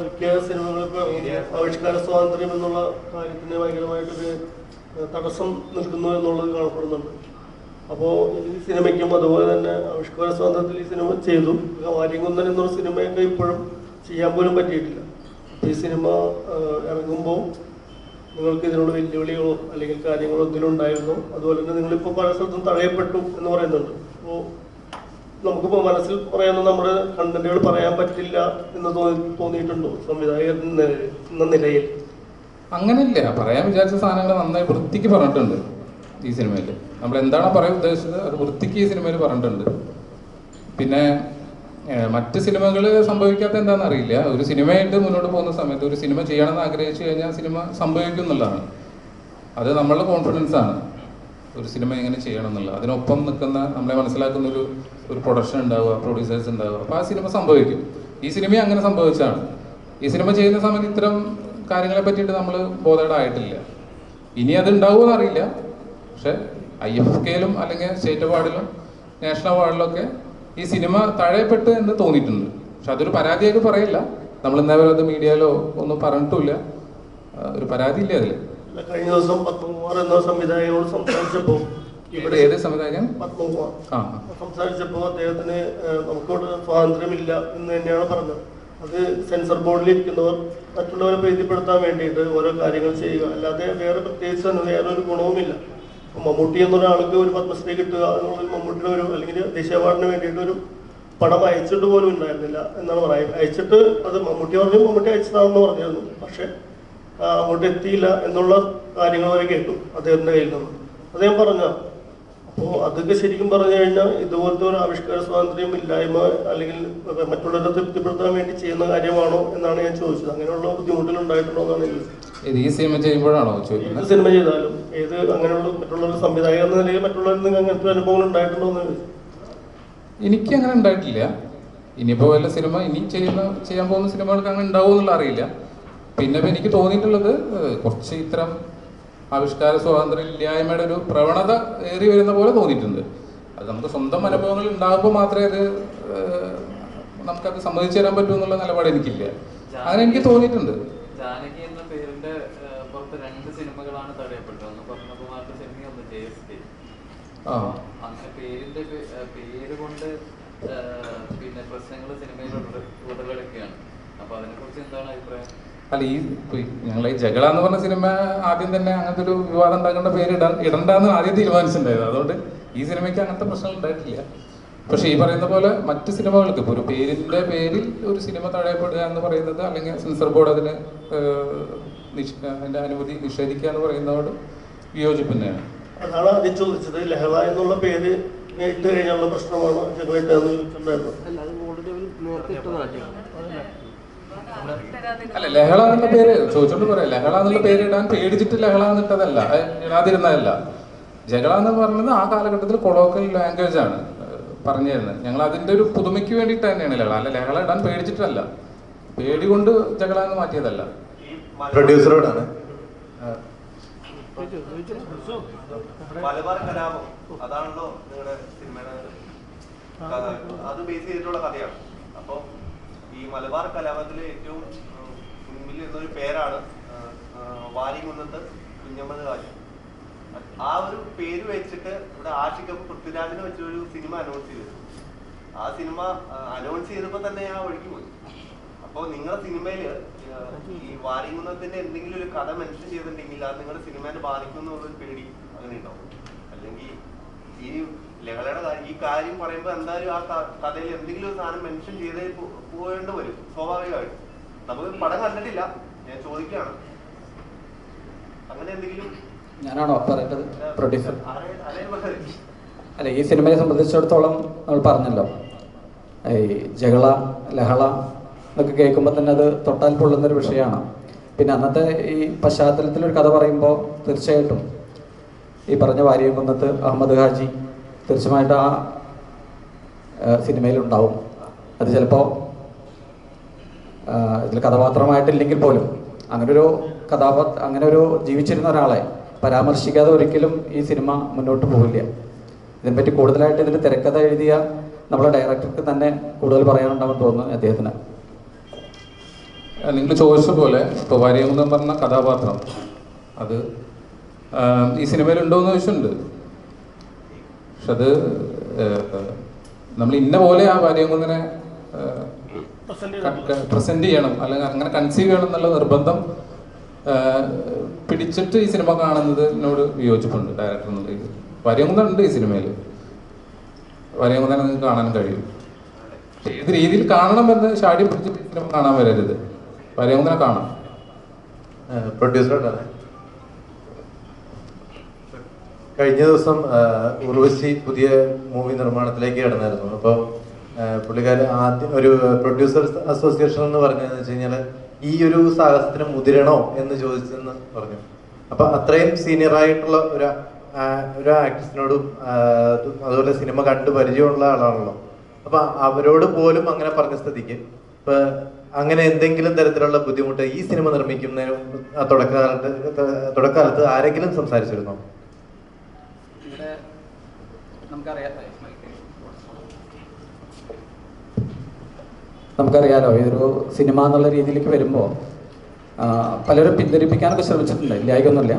മിക്ക സിനിമകളിപ്പോൾ ആവിഷ്കാര സ്വാതന്ത്ര്യം എന്നുള്ള കാര്യത്തിന് ഭയങ്കരമായിട്ടൊരു തടസ്സം നിൽക്കുന്നു എന്നുള്ളത് കാണപ്പെടുന്നുണ്ട്. അപ്പോൾ ഈ സിനിമയ്ക്കും അതുപോലെ തന്നെ ആവിഷ്കാര സ്വാതന്ത്ര്യത്തിൽ ഈ സിനിമ ചെയ്തു. വാര്യംകുന്നൻ എന്നൊരു സിനിമയൊക്കെ ഇപ്പോഴും ചെയ്യാൻ പോലും പറ്റിയിട്ടില്ല. ഈ സിനിമ ഇറങ്ങുമ്പോൾ നിങ്ങൾക്ക് ഇതിനുള്ള വെല്ലുവിളികളോ അല്ലെങ്കിൽ കാര്യങ്ങളോ ഇതിലുണ്ടായിരുന്നു? അതുപോലെ തന്നെ നിങ്ങളിപ്പോൾ പല സ്ഥലത്തും തടയപ്പെട്ടു എന്ന് പറയുന്നുണ്ട്. അപ്പോൾ നമുക്കിപ്പോൾ മനസ്സിൽ പറയുന്ന നമ്മുടെ കണ്ടന്റുകൾ പറയാൻ പറ്റില്ല എന്ന് തോന്നിയിട്ടുണ്ടോ സംവിധായകൻ എന്ന നിലയിൽ? അങ്ങനെയില്ല. പറയാൻ വിചാരിച്ച സാധനങ്ങൾ നന്നായി വൃത്തിക്ക് പറഞ്ഞിട്ടുണ്ട് ഈ സിനിമയിൽ. നമ്മൾ എന്താണോ പറയാൻ ഉദ്ദേശിച്ചത് അത് വൃത്തിക്ക് ഈ സിനിമയിൽ പറഞ്ഞിട്ടുണ്ട്. പിന്നെ മറ്റ് സിനിമകൾ സംഭവിക്കാത്ത എന്താണെന്ന് അറിയില്ല. ഒരു സിനിമയായിട്ട് മുന്നോട്ട് പോകുന്ന സമയത്ത് ഒരു സിനിമ ചെയ്യണമെന്ന് ആഗ്രഹിച്ചു കഴിഞ്ഞാൽ സിനിമ സംഭവിക്കും എന്നുള്ളതാണ്. അത് നമ്മളുടെ കോൺഫിഡൻസ് ആണ്, ഒരു സിനിമ എങ്ങനെ ചെയ്യണം എന്നുള്ളത്. അതിനൊപ്പം നിൽക്കുന്ന, നമ്മളെ മനസ്സിലാക്കുന്ന ഒരു പ്രൊഡക്ഷൻ ഉണ്ടാവുക, പ്രൊഡ്യൂസേഴ്സ് ഉണ്ടാവുക. അപ്പോൾ ആ സിനിമ സംഭവിക്കും. ഈ സിനിമ അങ്ങനെ സംഭവിച്ചാണ്. ഈ സിനിമ ചെയ്യുന്ന സമയത്ത് ഇത്തരം കാര്യങ്ങളെ പറ്റിയിട്ട് നമ്മൾ ബോധേഡായിട്ടില്ല. ഇനി അത് ഉണ്ടാവുമെന്ന് അറിയില്ല. പക്ഷെ IFFKയിലും അല്ലെങ്കിൽ സ്റ്റേറ്റ് അവാർഡിലും നാഷണൽ അവാർഡിലൊക്കെ ഈ സിനിമ തഴയപ്പെട്ട് എന്ന് തോന്നിയിട്ടുണ്ട്. പക്ഷെ അതൊരു പരാതിയായിട്ട് പറയില്ല. നമ്മൾ ഇന്നേവരെ അത് മീഡിയയിലോ ഒന്നും പറഞ്ഞിട്ടില്ല. ഒരു പരാതി ഇല്ല അതിൽ. കഴിഞ്ഞ ദിവസം പത്മകുമാർ എന്ന സംവിധായകനോട് സംസാരിച്ചപ്പോൾ, ഇവിടെ ഏത് സംവിധായകൻ? പത്മകുമാർ സംസാരിച്ചപ്പോൾ അദ്ദേഹത്തിന് നമുക്കിവിടെ സ്വാതന്ത്ര്യമില്ല എന്ന് തന്നെയാണ് പറഞ്ഞത്. അത് സെൻസർ ബോർഡിൽ ഇരിക്കുന്നവർ മറ്റുള്ളവരെ പ്രീതിപ്പെടുത്താൻ വേണ്ടിയിട്ട് ഓരോ കാര്യങ്ങൾ ചെയ്യുക, അല്ലാതെ വേറെ പ്രത്യേകിച്ച് വേറൊരു ഗുണവുമില്ല. മമ്മൂട്ടി എന്നൊരാൾക്ക് ഒരു പത്മശ്രീ കിട്ടുക എന്നുള്ളത് മമ്മൂട്ടിയുടെ ഒരു അല്ലെങ്കിൽ ദേശീയ അവാർഡിന് വേണ്ടിയിട്ട് ഒരു പടം അയച്ചിട്ട് പോലും ഉണ്ടായിരുന്നില്ല എന്നാണ് പറയുന്നത്. അയച്ചിട്ട് അത് മമ്മൂട്ടി അയച്ചതാണെന്ന് പറഞ്ഞിരുന്നു, പക്ഷെ അങ്ങോട്ട് എത്തിയില്ല എന്നുള്ള കാര്യങ്ങൾ വരെ കേട്ടു അദ്ദേഹത്തിൻ്റെ കയ്യിൽ നിന്ന്. അദ്ദേഹം പറഞ്ഞ അപ്പോൾ അതൊക്കെ ശരിക്കും പറഞ്ഞു കഴിഞ്ഞാൽ ഇതുപോലത്തെ ഒരു ആവിഷ്കാര സ്വാതന്ത്ര്യം ഇല്ലായ്മ അല്ലെങ്കിൽ മറ്റുള്ളവരെ തൃപ്തിപ്പെടുത്താൻ വേണ്ടി ചെയ്യുന്ന കാര്യമാണോ എന്നാണ് ഞാൻ ചോദിച്ചത്. അങ്ങനെയുള്ള ബുദ്ധിമുട്ടുകൾ ഉണ്ടായിട്ടുണ്ടോ എന്നാണ് ചോദിച്ചത്. ഈ സിനിമ ചെയ്യുമ്പോഴാണോ ചോദിക്കുന്നത്? ഏത് സിനിമ ചെയ്താലും ഏത് അങ്ങനെയുള്ള മറ്റുള്ളവർ സംവിധായകൻ എന്ന നിലയിൽ മറ്റുള്ളവരിൽ നിന്ന് അങ്ങനത്തെ അനുഭവങ്ങൾ ഉണ്ടായിട്ടുണ്ടോ എന്ന് ചോദിച്ചു. എനിക്ക് അങ്ങനെ ഉണ്ടായിട്ടില്ല. ഇനിയിപ്പോൾ വല്ല സിനിമ ഇനി ചെയ്യാൻ പോകുന്ന സിനിമകൾക്ക് അങ്ങനെ ഉണ്ടാവും എന്നുള്ള അറിയില്ല. പിന്നെ എനിക്ക് തോന്നിയിട്ടുള്ളത് കുറച്ച് ഇത്തരം ആവിഷ്കാര സ്വാതന്ത്ര്യം ഇല്ലായ്മയുടെ ഒരു പ്രവണത ഏറി വരുന്ന പോലെ തോന്നിയിട്ടുണ്ട്. അത് നമുക്ക് സ്വന്തം അനുഭവങ്ങൾ ഉണ്ടാകുമ്പോൾ മാത്രമേ അത് നമുക്കത് സമ്മതിച്ചു തരാൻ പറ്റൂ എന്നുള്ള നിലപാട് എനിക്കില്ല. അങ്ങനെ എനിക്ക് തോന്നിയിട്ടുണ്ട്. ജാനകി എന്ന പേരിന്റെ പുറത്ത് 2 സിനിമകളാണ് തടയപ്പെട്ടത്. ഒന്ന് പത്മകുമാറിന്റെ സിനിമ, ഒന്ന് JSK. അങ്ങനെ പേരിന്റെ പേര് കൊണ്ട് പിന്നെ പ്രശ്നങ്ങൾ സിനിമയിൽ ഉടലെടുക്കുകയാണ്. അപ്പൊ അതിനെ കുറിച്ച് എന്താണ് അഭിപ്രായം? അല്ല, ഞങ്ങൾ ഈ ജഗള എന്ന് പറഞ്ഞ സിനിമ ആദ്യം തന്നെ അങ്ങനത്തെ ഒരു വിവാദം ഉണ്ടാക്കേണ്ട പേര് ഇടണ്ടെന്ന് ആദ്യം തീരുമാനിച്ചിട്ടുണ്ടായിരുന്നു. അതുകൊണ്ട് ഈ സിനിമയ്ക്ക് അങ്ങനത്തെ പ്രശ്നങ്ങൾ ഉണ്ടായിട്ടില്ല. പക്ഷെ ഈ പറയുന്ന പോലെ മറ്റ് സിനിമകൾക്ക് ഇപ്പോൾ ഒരു പേരിന്റെ പേരിൽ ഒരു സിനിമ തടയപ്പെടുക എന്ന് പറയുന്നത്, അല്ലെങ്കിൽ സെൻസർ ബോർഡ് അതിന് അതിന്റെ അനുമതി നിഷേധിക്കുക എന്ന് പറയുന്നതോട് വിയോജിപ്പ് തന്നെയാണ്. അതാണ് ആദ്യം ചോദിച്ചത്. ലഹള എന്നുള്ള പേര് ഇട്ട് കഴിഞ്ഞുള്ള പ്രശ്നമാണ് ജഗമായിട്ടെന്ന് ചോദിച്ചിട്ടുണ്ടായിരുന്നു. അല്ല, ലഹള എന്നുള്ള പേര് ചോദിച്ചോണ്ട് പറയാം. ലഹള എന്നുള്ള പേര് ഇടാൻ പേടിച്ചിട്ട് ലഹള എന്നിട്ടതല്ല, ഇടാതിരുന്നതല്ല. ജഗള എന്ന് പറയുന്നത് ആ കാലഘട്ടത്തിൽ കൊളോക്കൽ ലാംഗ്വേജ് ആണ് പറഞ്ഞു തരുന്നത്. ഞങ്ങൾ അതിന്റെ ഒരു പുതുമയ്ക്ക് വേണ്ടിയിട്ട് തന്നെയാണ് ലഹള. അല്ല, ലഹള ഇടാൻ പേടിച്ചിട്ടല്ല, പേടി കൊണ്ട് ജഗള എന്ന് മാറ്റിയതല്ല. പ്രൊഡ്യൂസറോടാണ്. മലബാർ കലാപം അതാണല്ലോ നിങ്ങളുടെ സിനിമയുടെ, അത് ബേസ് ചെയ്തിട്ടുള്ള കഥയാണ്. അപ്പൊ ഈ മലബാർ കലാപത്തിലെ ഏറ്റവും മുൻപിൽ നിന്നൊരു പേരാണ് വാരികുന്നത്ത് കുഞ്ഞമ്മദ് ഹാജി. ആ ഒരു പേര് വെച്ചിട്ട് ഇവിടെ ആഷിഖ് പൃഥ്വിരാജിനെ വെച്ചൊരു സിനിമ അനൗൺസ് ചെയ്തു. ആ സിനിമ അനൗൺസ് ചെയ്തപ്പോൾ തന്നെ ആ വഴിക്ക് പോയി. അപ്പോൾ നിങ്ങളുടെ സിനിമയില് ഈ വാരികുന്നത്തിന്റെ എന്തെങ്കിലും ഒരു കഥ മെൻഷൻ ചെയ്തിട്ടുണ്ടെങ്കിൽ അത് നിങ്ങളുടെ സിനിമയെ ബാധിക്കും എന്നുള്ളൊരു പേടി അങ്ങനെ ഉണ്ടാവും. അല്ലെങ്കിൽ ഈ ലഹളയുടെ ഈ കാര്യം പറയുമ്പോൾ എന്തായാലും ആ കഥയിൽ എന്തെങ്കിലും ഒരു സാധനം മെൻഷൻ ചെയ്തേ പോകേണ്ടി വരും സ്വാഭാവികമായിട്ട്. നമുക്ക് പടം കണ്ടിട്ടില്ല, ഞാൻ ചോദിക്കുകയാണ്. അങ്ങനെ എന്തെങ്കിലും ഞാനാണോ പറയേണ്ടത്? പ്രൊഡ്യൂസർ അല്ല, ഈ സിനിമയെ സംബന്ധിച്ചിടത്തോളം നമ്മൾ പറഞ്ഞല്ലോ, ഈ ജഗള ലഹള എന്നൊക്കെ കേൾക്കുമ്പോൾ തന്നെ അത് തൊട്ടാൽ പൊള്ളുന്നൊരു വിഷയമാണ്. പിന്നെ അന്നത്തെ ഈ പശ്ചാത്തലത്തിലൊരു കഥ പറയുമ്പോൾ തീർച്ചയായിട്ടും ഈ പറഞ്ഞ വാരിയംകുന്നത്ത് അഹമ്മദ് ഹാജി തീർച്ചയായിട്ടും ആ സിനിമയിലുണ്ടാവും. അത് ചിലപ്പോൾ ഇതിൽ കഥാപാത്രമായിട്ടില്ലെങ്കിൽ പോലും അങ്ങനെ ഒരു ജീവിച്ചിരുന്ന ഒരാളെ പരാമർശിക്കാതെ ഒരിക്കലും ഈ സിനിമ മുന്നോട്ട് പോകില്ല. ഇതിനെപ്പറ്റി കൂടുതലായിട്ട് ഇതിൻ്റെ തിരക്കഥ എഴുതിയ നമ്മളെ ഡയറക്ടർക്ക് തന്നെ കൂടുതൽ പറയാനുണ്ടാവും തോന്നുന്നു അദ്ദേഹത്തിന്. നിങ്ങൾ ചോദിച്ച പോലെ ഇപ്പോൾ വാരിയംകുന്നം പറഞ്ഞ കഥാപാത്രം അത് ഈ സിനിമയിലുണ്ടോയെന്ന് ചോദിച്ചിട്ടുണ്ട്. പക്ഷെ അത് നമ്മൾ ഇന്ന പോലെ ആ വാരിയംകുന്നനെ പ്രസന്റ് ചെയ്യണം, അല്ലെങ്കിൽ അങ്ങനെ കൺസീവ് ചെയ്യണം എന്നുള്ള നിർബന്ധം പിടിച്ചിട്ട് ഈ സിനിമ കാണുന്നതിനോട് വിയോജിപ്പുണ്ട് ഡയറക്ടർ എന്നുള്ള രീതിയിൽ. വാരിയംകുന്നൻ ഉണ്ട് ഈ സിനിമയിൽ, വാരിയംകുന്നനെ നിങ്ങൾക്ക് കാണാൻ കഴിയും. ഏത് രീതിയിൽ കാണണം എന്ന് ഷാഡി പിടിച്ചിട്ട് സിനിമ കാണാൻ വരരുത്, വാരിയംകുന്നനെ കാണാം. പ്രൊഡ്യൂസറാണ്. കഴിഞ്ഞ ദിവസം ഉർവശി പുതിയ മൂവി നിർമ്മാണത്തിലേക്ക് കടന്നായിരുന്നു. അപ്പോൾ പുള്ളിക്കാരൻ ആദ്യം ഒരു പ്രൊഡ്യൂസേഴ്സ് അസോസിയേഷൻ എന്ന് പറഞ്ഞതെന്ന് വെച്ച് കഴിഞ്ഞാൽ ഈ ഒരു സാഹസത്തിന് മുതിരണോ എന്ന് ചോദിച്ചെന്ന് പറഞ്ഞു. അപ്പൊ അത്രയും സീനിയർ ആയിട്ടുള്ള ഒരു ആക്ട്രസിനോടും അതുപോലെ സിനിമ കണ്ടു പരിചയമുള്ള ആളാണല്ലോ. അപ്പൊ അവരോട് പോലും അങ്ങനെ പറഞ്ഞ സ്ഥിതിക്ക് ഇപ്പൊ അങ്ങനെ എന്തെങ്കിലും തരത്തിലുള്ള ബുദ്ധിമുട്ട് ഈ സിനിമ നിർമ്മിക്കുന്നതിന് തുടക്കകാലത്ത് ആരെങ്കിലും സംസാരിച്ചിരുന്നോ? നമുക്കറിയാലോ, ഇതൊരു സിനിമ എന്നുള്ള രീതിയിലേക്ക് വരുമ്പോൾ പലരും പിന്തിരിപ്പിക്കാനൊക്കെ ശ്രമിച്ചിട്ടുണ്ട്, ഇല്ലായിക്കൊന്നുമില്ല.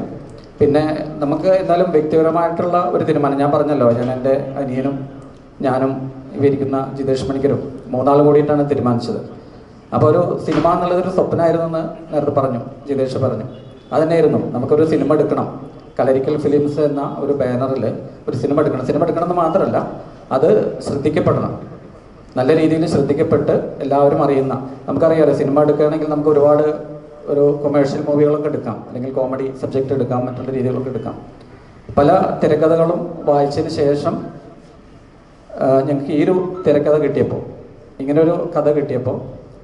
പിന്നെ നമുക്ക് എന്നാലും വ്യക്തിപരമായിട്ടുള്ള ഒരു തീരുമാനം, ഞാൻ പറഞ്ഞല്ലോ, ഞാൻ എൻ്റെ അനിയനും ഞാനും ഇവരിക്കുന്ന ജിതേഷ് മണിക്കരും 3 ആളും കൂടിയിട്ടാണ് തീരുമാനിച്ചത്. അപ്പോൾ ഒരു സിനിമ എന്നുള്ളതൊരു സ്വപ്നമായിരുന്നു എന്ന് നേരത്തെ പറഞ്ഞു, ജിതേഷ് പറഞ്ഞു. അതുതന്നെയായിരുന്നു, നമുക്കൊരു സിനിമ എടുക്കണം, കളരിക്കൽ ഫിലിംസ് എന്ന ഒരു ബാനറിൽ ഒരു സിനിമ എടുക്കണം. സിനിമ എടുക്കണം എന്ന് മാത്രമല്ല, അത് ശ്രദ്ധിക്കപ്പെടണം, നല്ല രീതിയിൽ ശ്രദ്ധിക്കപ്പെട്ട് എല്ലാവരും അറിയുന്ന. നമുക്കറിയാമല്ലോ, സിനിമ എടുക്കുകയാണെങ്കിൽ നമുക്ക് ഒരുപാട് ഒരു കൊമേഴ്ഷ്യൽ മൂവികളൊക്കെ എടുക്കാം, അല്ലെങ്കിൽ കോമഡി സബ്ജക്റ്റ് എടുക്കാം, മറ്റുള്ള രീതികളൊക്കെ എടുക്കാം. പല തിരക്കഥകളും വായിച്ചതിന് ശേഷം ഞങ്ങൾക്ക് ഈ ഒരു തിരക്കഥ കിട്ടിയപ്പോൾ, ഇങ്ങനൊരു കഥ കിട്ടിയപ്പോൾ,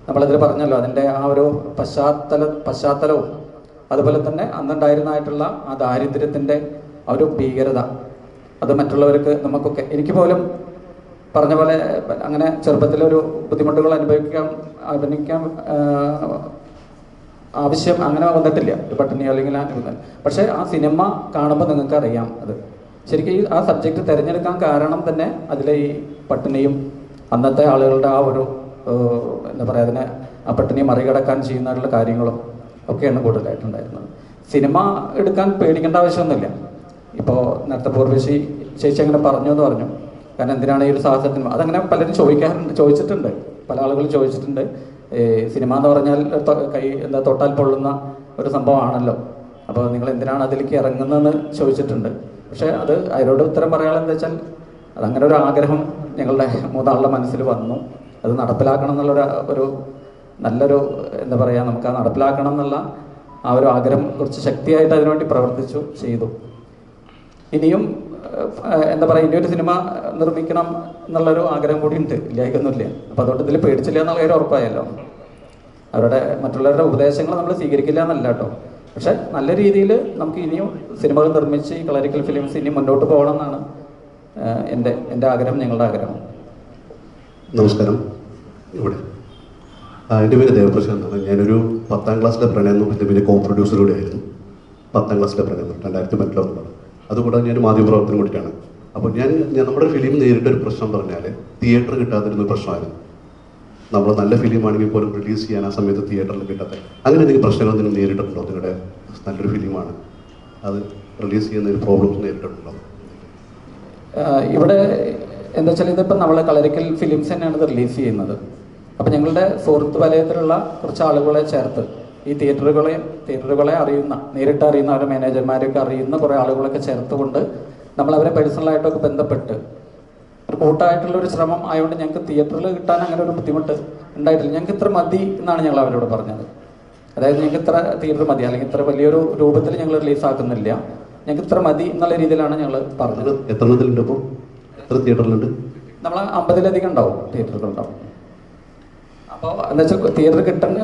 നമ്മളതിൽ പറഞ്ഞല്ലോ അതിൻ്റെ ആ ഒരു പശ്ചാത്തലവും അതുപോലെ തന്നെ അന്നുണ്ടായിരുന്നതായിട്ടുള്ള ആ ദാരിദ്ര്യത്തിൻ്റെ ആ ഒരു ഭീകരത, അത് മറ്റുള്ളവർക്ക് നമുക്കൊക്കെ, എനിക്ക് പോലും പറഞ്ഞ പോലെ അങ്ങനെ ചെറുപ്പത്തിലൊരു ബുദ്ധിമുട്ടുകൾ അഭിനയിക്കാൻ ആവശ്യം അങ്ങനെ വന്നിട്ടില്ല, ഒരു പട്ടിണി അല്ലെങ്കിൽ പക്ഷേ ആ സിനിമ കാണുമ്പോൾ നിങ്ങൾക്ക് അറിയാം അത് ശരിക്കും. ആ സബ്ജക്റ്റ് തിരഞ്ഞെടുക്കാൻ കാരണം തന്നെ അതിലെ ഈ പട്ടിണിയും അന്നത്തെ ആളുകളുടെ ആ ഒരു എന്താ പറയുക, അതിനെ ആ പട്ടിണിയെ മറികടക്കാൻ ചെയ്യുന്നതായിട്ടുള്ള കാര്യങ്ങളും ഒക്കെയാണ് കൂടുതലായിട്ടുണ്ടായിരുന്നത്. സിനിമ എടുക്കാൻ പേടിക്കേണ്ട ആവശ്യമൊന്നുമില്ല. ഇപ്പോൾ നേരത്തെ പൂർവശി ചേച്ചി അങ്ങനെ പറഞ്ഞു എന്ന് പറഞ്ഞു, കാരണം എന്തിനാണ് ഈ ഒരു സാഹസത്തിന്, അതങ്ങനെ പലരും ചോദിച്ചിട്ടുണ്ട്, പല ആളുകളും ചോദിച്ചിട്ടുണ്ട്. സിനിമ എന്ന് പറഞ്ഞാൽ തൊട്ടാൽ പൊള്ളുന്ന ഒരു സംഭവമാണല്ലോ, അപ്പോൾ നിങ്ങൾ എന്തിനാണ് അതിലേക്ക് ഇറങ്ങുന്നതെന്ന് ചോദിച്ചിട്ടുണ്ട്. പക്ഷേ അത് അതിനോട് ഉത്തരം പറയാനെന്താ വെച്ചാൽ, അതങ്ങനെ ഒരു ആഗ്രഹം ഞങ്ങളുടെ മൂന്നാളുടെ മനസ്സിൽ വന്നു. അത് നടപ്പിലാക്കണം എന്നുള്ള ഒരു നല്ലൊരു എന്താ പറയുക, നമുക്ക് ആ നടപ്പിലാക്കണം എന്നുള്ള ആ ഒരു ആഗ്രഹം കുറച്ച് ശക്തിയായിട്ട് അതിനുവേണ്ടി പ്രവർത്തിച്ചു, ചെയ്തു. ഇനിയും എന്താ പറയുക, ഇനിയൊരു സിനിമ നിർമ്മിക്കണം എന്നുള്ളൊരു ആഗ്രഹം കൂടി ഉണ്ട്, ഇല്ലായിക്കൊന്നുമില്ല. അപ്പോൾ അതുകൊണ്ട് ഇതിൽ പേടിച്ചില്ല എന്നുള്ള കാര്യം ഉറപ്പായല്ലോ. മറ്റുള്ളവരുടെ ഉപദേശങ്ങൾ നമ്മൾ സ്വീകരിക്കില്ല എന്നല്ല കേട്ടോ, പക്ഷെ നല്ല രീതിയിൽ നമുക്ക് ഇനിയും സിനിമകൾ നിർമ്മിച്ച് ഈ കളരിക്കൽ ഫിലിംസ് ഇനി മുന്നോട്ട് പോകണം എന്നാണ് എൻ്റെ ആഗ്രഹം, ഞങ്ങളുടെ ആഗ്രഹം. നമസ്കാരം. ഇവിടെ എൻ്റെ പേര് ദേവപ്രശാന്ത് എന്നാണ്. ഞാനൊരു 10ാം ക്ലാസ്സിലെ പ്രണയം എൻ്റെ പേര് കോ പ്രൊഡ്യൂസറുടെ ആയിരുന്നു. 10ാം ക്ലാസ്സിലെ പ്രണയം 2012 അതുകൂടാതെ ഞാൻ മാധ്യമപ്രവർത്തനം കൂടിയിട്ടാണ്. അപ്പോൾ ഞാൻ നമ്മുടെ ഫിലിം നേരിട്ടൊരു പ്രശ്നം പറഞ്ഞാൽ തിയേറ്റർ കിട്ടാതിരുന്നൊരു പ്രശ്നമായിരുന്നു. നമ്മൾ നല്ല ഫിലിമാണെങ്കിൽ പോലും റിലീസ് ചെയ്യാൻ ആ സമയത്ത് തിയേറ്ററിൽ കിട്ടാത്ത അങ്ങനെ എന്തെങ്കിലും പ്രശ്നങ്ങൾ നിങ്ങൾ നേരിട്ടിട്ടുണ്ടോ? നിങ്ങളുടെ നല്ലൊരു ഫിലിമാണ്, അത് റിലീസ് ചെയ്യുന്ന ഒരു പ്രോബ്ലംസ് നേരിട്ടിട്ടുണ്ടോ? ഇവിടെ എന്താ വെച്ചാൽ ഇതിപ്പോൾ നമ്മൾ കളരിക്കൽ ഫിലിംസ് തന്നെയാണ് ഇത് റിലീസ് ചെയ്യുന്നത്. അപ്പോൾ ഞങ്ങളുടെ സുഹൃത്ത് വലയത്തിലുള്ള കുറച്ച് ആളുകളെ ചേർത്ത് ഈ തിയേറ്ററുകളെ അറിയുന്ന, നേരിട്ട് അറിയുന്ന അവരുടെ മാനേജർമാരെയൊക്കെ അറിയുന്ന കുറേ ആളുകളൊക്കെ ചേർത്തുകൊണ്ട് നമ്മളവരെ പേഴ്സണലായിട്ടൊക്കെ ബന്ധപ്പെട്ട് ഒരു കൂട്ടായിട്ടുള്ളൊരു ശ്രമം ആയതുകൊണ്ട് ഞങ്ങൾക്ക് തിയേറ്ററിൽ കിട്ടാൻ അങ്ങനെ ഒരു ബുദ്ധിമുട്ട് ഉണ്ടായിട്ടില്ല. ഞങ്ങൾക്ക് ഇത്ര മതി എന്നാണ് ഞങ്ങൾ അവരോട് പറഞ്ഞത്. അതായത് ഞങ്ങൾക്ക് ഇത്ര തിയേറ്റർ മതി, അല്ലെങ്കിൽ ഇത്ര വലിയൊരു രൂപത്തിൽ ഞങ്ങൾ റിലീസാക്കുന്നില്ല, ഞങ്ങൾക്ക് ഇത്ര മതി എന്നുള്ള രീതിയിലാണ് ഞങ്ങൾ പറഞ്ഞത്. എത്രത്തിലുണ്ട് ഇപ്പോൾ? എത്ര തിയേറ്ററിലുണ്ട്? നമ്മൾ 50-ലധികം ഉണ്ടാവും, തിയേറ്ററുകളുണ്ടാവും. അപ്പോൾ എന്താ വെച്ചാൽ തിയേറ്റർ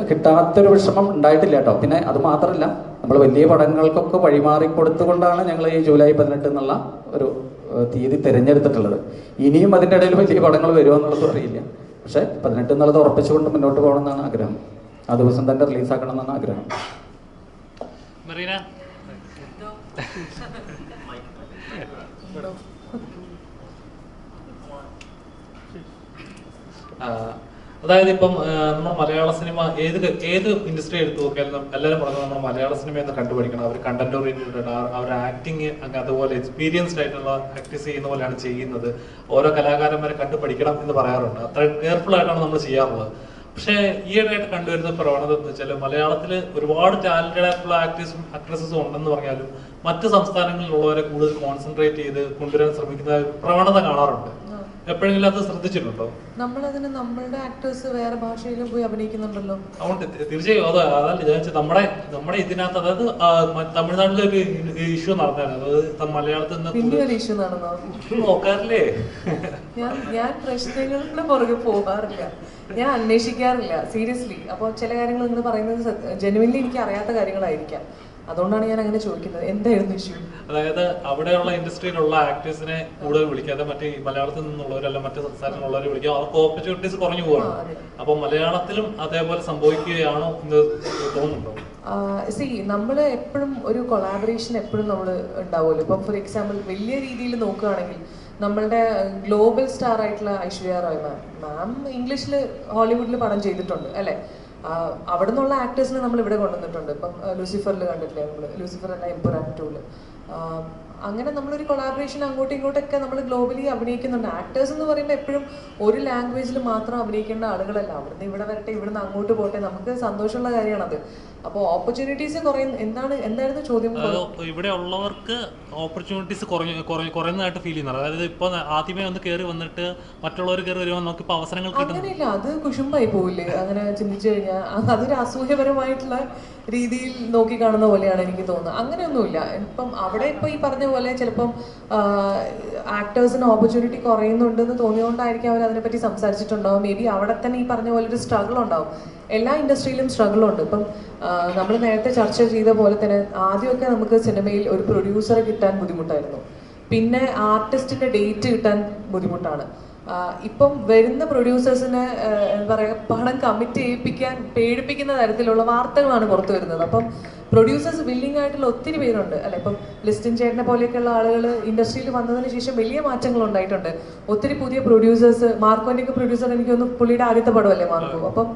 കിട്ടാത്തൊരു വിഷമം ഉണ്ടായിട്ടില്ല കേട്ടോ. പിന്നെ അത് മാത്രമല്ല, നമ്മൾ വലിയ പടങ്ങൾക്കൊക്കെ വഴിമാറി കൊടുത്തുകൊണ്ടാണ് ഞങ്ങൾ ഈ ജൂലൈ 18 എന്നുള്ള ഒരു തീയതി തിരഞ്ഞെടുത്തിട്ടുള്ളത്. ഇനിയും അതിൻ്റെ ഇടയിൽ വലിയ പടങ്ങൾ വരുമോ എന്നുള്ളത് അറിയില്ല. പക്ഷേ 18 എന്നുള്ളത് ഉറപ്പിച്ചുകൊണ്ട് മുന്നോട്ട് പോകണം എന്നാണ് ആഗ്രഹം. ആ ദിവസം തന്നെ റിലീസാക്കണം എന്നാണ് ആഗ്രഹം. അതായത് ഇപ്പം നമ്മുടെ മലയാള സിനിമ ഏത് ഇൻഡസ്ട്രി എടുത്തു നോക്കിയാലും എല്ലാവരും പറഞ്ഞത് നമ്മുടെ മലയാള സിനിമയെന്ന് കണ്ടുപിടിക്കണം. അവർ കണ്ടന്റ് ഓറിയന്റഡ്, അവർ ആക്ടിങ് അതുപോലെ എക്സ്പീരിയൻസ്ഡ് ആയിട്ടുള്ള ആക്ടേഴ്സ് ചെയ്യുന്ന പോലെയാണ് ചെയ്യുന്നത്. ഓരോ കലാകാരന്മാരെ കണ്ടുപഠിക്കണം എന്ന് പറയാറുണ്ട്. അത്ര കെയർഫുൾ ആയിട്ടാണ് നമ്മൾ ചെയ്യാറുള്ളത്. പക്ഷേ ഈയിടെയായിട്ട് കണ്ടുവരുന്ന പ്രവണത എന്ന് വെച്ചാൽ മലയാളത്തിൽ ഒരുപാട് ടാലന്റഡ് ആയിട്ടുള്ള ആക്ട്രസസും ഉണ്ടെന്ന് പറഞ്ഞാലും മറ്റ് സംസ്ഥാനങ്ങളിലുള്ളവരെ കൂടുതൽ കോൺസെൻട്രേറ്റ് ചെയ്ത് കൊണ്ടുവരാൻ ശ്രമിക്കുന്ന പ്രവണത കാണാറുണ്ട്. എപ്പോഴെങ്കിലും അത് ശ്രദ്ധിച്ചിട്ടുണ്ടോ? നമ്മളതിന് നമ്മളുടെ ആക്ടേഴ്സ് വേറെ ഭാഷയിലും പോയി അഭിനയിക്കുന്നുണ്ടല്ലോ. അതുകൊണ്ട് തീർച്ചയായും അതല്ല ഞാൻ നമ്മുടെ ഇതിനകത്ത്, അതായത് തമിഴ്നാട്ടിലെ ഒരു ഇഷ്യൂ നടന്നാണ്, അതായത് മലയാളത്തിൽ നിന്ന് ഇഷ്യൂ നടന്നോ നോക്കാറില്ലേ? ഞാൻ പ്രശ്നങ്ങളുടെ പുറകെ പോകാറില്ല, ഞാൻ അന്വേഷിക്കാറില്ല സീരിയസ്ലി. അപ്പോൾ ചില കാര്യങ്ങൾ നിങ്ങൾ പറയുന്നത് ജെനുവിൻലി എനിക്ക് അറിയാത്ത കാര്യങ്ങളായിരിക്കാം, അതുകൊണ്ടാണ് ഞാൻ അങ്ങനെ ചോദിക്കുന്നത്. എന്തായിരുന്നു ഇഷ്യൂ? അതായത് അവിടെയുള്ള ഇൻഡസ്ട്രിയിലുള്ള ആക്ടേഴ്സിനെ കൂടുതൽ വിളിക്കാതെ മറ്റേ മലയാളത്തിൽ നിന്നുള്ളവരല്ല മറ്റു സംസ്ഥാനങ്ങളിലുള്ളവരെ വിളിക്കുക, അവർക്ക് ഓപ്പർച്യൂണിറ്റീസ് കുറഞ്ഞു പോവാണ്. അപ്പൊ മലയാളത്തിലും അതേപോലെ സംഭവിക്കുകയാണോ എന്ന് തോന്നുന്നുണ്ടോ? നമ്മൾ എപ്പോഴും ഒരു കൊളാബറേഷൻ എപ്പോഴും നമ്മൾ ഉണ്ടാവുമല്ലോ. ഇപ്പം ഫോർ എക്സാമ്പിൾ വലിയ രീതിയിൽ നോക്കുകയാണെങ്കിൽ നമ്മളുടെ ഗ്ലോബൽ സ്റ്റാർ ആയിട്ടുള്ള ഐശ്വര്യ റോയ് മാം ഇംഗ്ലീഷിൽ ഹോളിവുഡിൽ പടം ചെയ്തിട്ടുണ്ട് അല്ലേ. അവിടെ നിന്നുള്ള ആക്ടേഴ്സിനെ നമ്മൾ ഇവിടെ കൊണ്ടുവന്നിട്ടുണ്ട്. ഇപ്പം ലൂസിഫറിൽ കണ്ടിട്ടില്ലേ നമ്മൾ, ലൂസിഫർ അല്ല എംപുരാൻ 2 അങ്ങനെ നമ്മളൊരു കൊളാബറേഷൻ അങ്ങോട്ടും ഇങ്ങോട്ടൊക്കെ നമ്മൾ ഗ്ലോബലി അഭിനയിക്കുന്നുണ്ട്. ആക്ടേഴ്സ് എന്ന് പറയുമ്പോൾ എപ്പോഴും ഒരു ലാംഗ്വേജിൽ മാത്രം അഭിനയിക്കേണ്ട ആളുകളല്ല. അവിടുന്ന് ഇവിടെ വരട്ടെ, ഇവിടുന്ന് അങ്ങോട്ട് പോട്ടെ, നമുക്ക് സന്തോഷമുള്ള കാര്യമാണത്. അപ്പോൾ ഓപ്പർച്യൂണിറ്റീസ് എന്തായിരുന്നു ചോദ്യം? ഇവിടെ ഉള്ളവർക്ക് ഓപ്പർച്യൂണിറ്റീസ് കുറയുന്നതായിട്ട് ഫീൽ ചെയ്യുന്നത്. അതായത് ഇപ്പൊ ആദ്യമേ ഒന്ന് കയറി വന്നിട്ട് മറ്റുള്ളവർ കയറി വരുമ്പോൾ നമുക്ക് ഇപ്പൊ അവസരങ്ങൾ അങ്ങനെയില്ല, അത് കുശുമ്പായി പോവില്ലേ അങ്ങനെ ചിന്തിച്ചു കഴിഞ്ഞാൽ? അതൊരു അസൂയപരമായിട്ടുള്ള രീതിയിൽ നോക്കി കാണുന്ന പോലെയാണ് എനിക്ക് തോന്നുന്നത്. അങ്ങനെയൊന്നുമില്ല. ഇപ്പം അവിടെ ഇപ്പം ഈ പറഞ്ഞ പോലെ ചിലപ്പം ആക്ടേഴ്സിന് ഓപ്പർച്യൂണിറ്റി കുറയുന്നുണ്ടെന്ന് തോന്നിയോണ്ടായിരിക്കും അവർ അതിനെപ്പറ്റി സംസാരിച്ചിട്ടുണ്ടാവും. മേ ബി അവിടെ തന്നെ ഈ പറഞ്ഞ പോലെ ഒരു സ്ട്രഗിൾ ഉണ്ടാവും. എല്ലാ ഇൻഡസ്ട്രിയിലും സ്ട്രഗിൾ ഉണ്ട്. ഇപ്പം നമ്മൾ നേരത്തെ ചർച്ച ചെയ്ത പോലെ തന്നെ ആദ്യമൊക്കെ നമുക്ക് സിനിമയിൽ ഒരു പ്രൊഡ്യൂസറെ കിട്ടാൻ ബുദ്ധിമുട്ടായിരുന്നു. പിന്നെ ആർട്ടിസ്റ്റിന്റെ ഡേറ്റ് കിട്ടാൻ ബുദ്ധിമുട്ടാണ്. ഇപ്പം വരുന്ന പ്രൊഡ്യൂസേഴ്സിനെ എന്താ പറയുക, പണം കമ്മിറ്റ് ചെയ്യിപ്പിക്കാൻ പേടിപ്പിക്കുന്ന തരത്തിലുള്ള വാർത്തകളാണ് പുറത്തു വരുന്നത്. അപ്പം പ്രൊഡ്യൂസേഴ്സ് വില്ലിംഗ് ആയിട്ടുള്ള ഒത്തിരി പേരുണ്ട് അല്ലെ. ഇപ്പം ലിസ്റ്റിൻ ചേട്ടനെ പോലെയൊക്കെയുള്ള ആളുകൾ ഇൻഡസ്ട്രിയിൽ വന്നതിന് ശേഷം വലിയ മാറ്റങ്ങൾ ഉണ്ടായിട്ടുണ്ട്. ഒത്തിരി പുതിയ പ്രൊഡ്യൂസേഴ്സ്, മാർക്കോൻ്റെയൊക്കെ പ്രൊഡ്യൂസർ എനിക്ക് തോന്നുന്നു പുള്ളിയുടെ ആദ്യത്തെ പടമല്ലേ മാർക്കോ. അപ്പം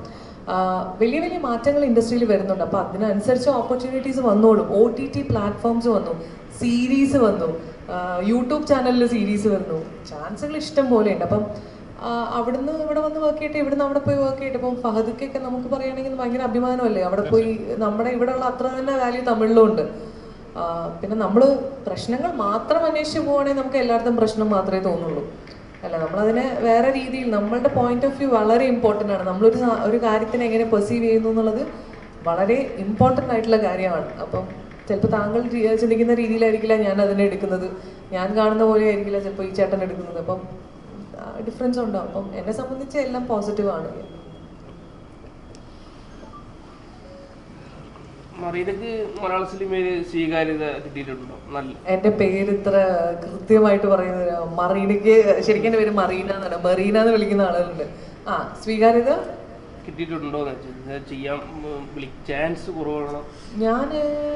വലിയ വലിയ മാറ്റങ്ങൾ ഇൻഡസ്ട്രിയിൽ വരുന്നുണ്ട്. അപ്പം അതിനനുസരിച്ച് ഓപ്പർച്യൂണിറ്റീസ് വന്നോളും. OTT പ്ലാറ്റ്ഫോംസ് വന്നു, സീരീസ് വന്നു, യൂട്യൂബ് ചാനലിൽ സീരീസ് വരുന്നു, ചാൻസുകൾ ഇഷ്ടം പോലെ ഉണ്ട്. അപ്പം അവിടുന്ന് ഇവിടെ വന്ന് വർക്ക് ചെയ്തിട്ട് ഇവിടുന്ന് അവിടെ പോയി വർക്ക് ചെയ്തിട്ട് ഇപ്പം ഫഹദ്ക്കൊക്കെ നമുക്ക് പറയുകയാണെങ്കിൽ ഭയങ്കര അഭിമാനമല്ലേ. അവിടെ പോയി നമ്മുടെ ഇവിടെയുള്ള അത്ര തന്നെ വാല്യൂ തമിഴിലും ഉണ്ട്. പിന്നെ നമ്മൾ പ്രശ്നങ്ങൾ മാത്രം അന്വേഷിച്ച് പോവുകയാണെങ്കിൽ നമുക്ക് എല്ലായിടത്തും പ്രശ്നം മാത്രമേ തോന്നുള്ളൂ അല്ല. നമ്മളതിനെ വേറെ രീതിയിൽ, നമ്മളുടെ പോയിന്റ് ഓഫ് വ്യൂ വളരെ ഇമ്പോർട്ടൻ്റ് ആണ്. നമ്മളൊരു കാര്യത്തിനെ എങ്ങനെ പെർസീവ് ചെയ്യുന്നു എന്നുള്ളത് വളരെ ഇമ്പോർട്ടൻ്റ് ആയിട്ടുള്ള കാര്യമാണ്. അപ്പം ചിലപ്പോൾ താങ്കൾ ചിന്തിക്കുന്ന രീതിയിലായിരിക്കില്ല ഞാൻ അതിനെ എടുക്കുന്നത്, ഞാൻ കാണുന്ന പോലെ ആയിരിക്കില്ല ചിലപ്പോൾ ഈ ചേട്ടൻ എടുക്കുന്നത്. അപ്പം ഡിഫറൻസ് ഉണ്ടാവും. അപ്പം എന്നെ സംബന്ധിച്ച് എല്ലാം പോസിറ്റീവാണ്. മറീനക്ക് മലയാള സിനിമയിൽ സ്വീകാര്യത കിട്ടിയിട്ടുണ്ടോ? എന്റെ പേര് ഇത്ര കൃത്യമായിട്ട് പറയുന്നത് മറീനക്ക് ശരിക്കും എന്റെ പേര് മറീന എന്നാണ്. മറീന എന്ന് വിളിക്കുന്ന ആളുകളുണ്ട്. സ്വീകാര്യത കിട്ടിയിട്ടുണ്ടോ ചെയ്യാൻ ചാൻസ് കുറവാണോ? ഞാൻ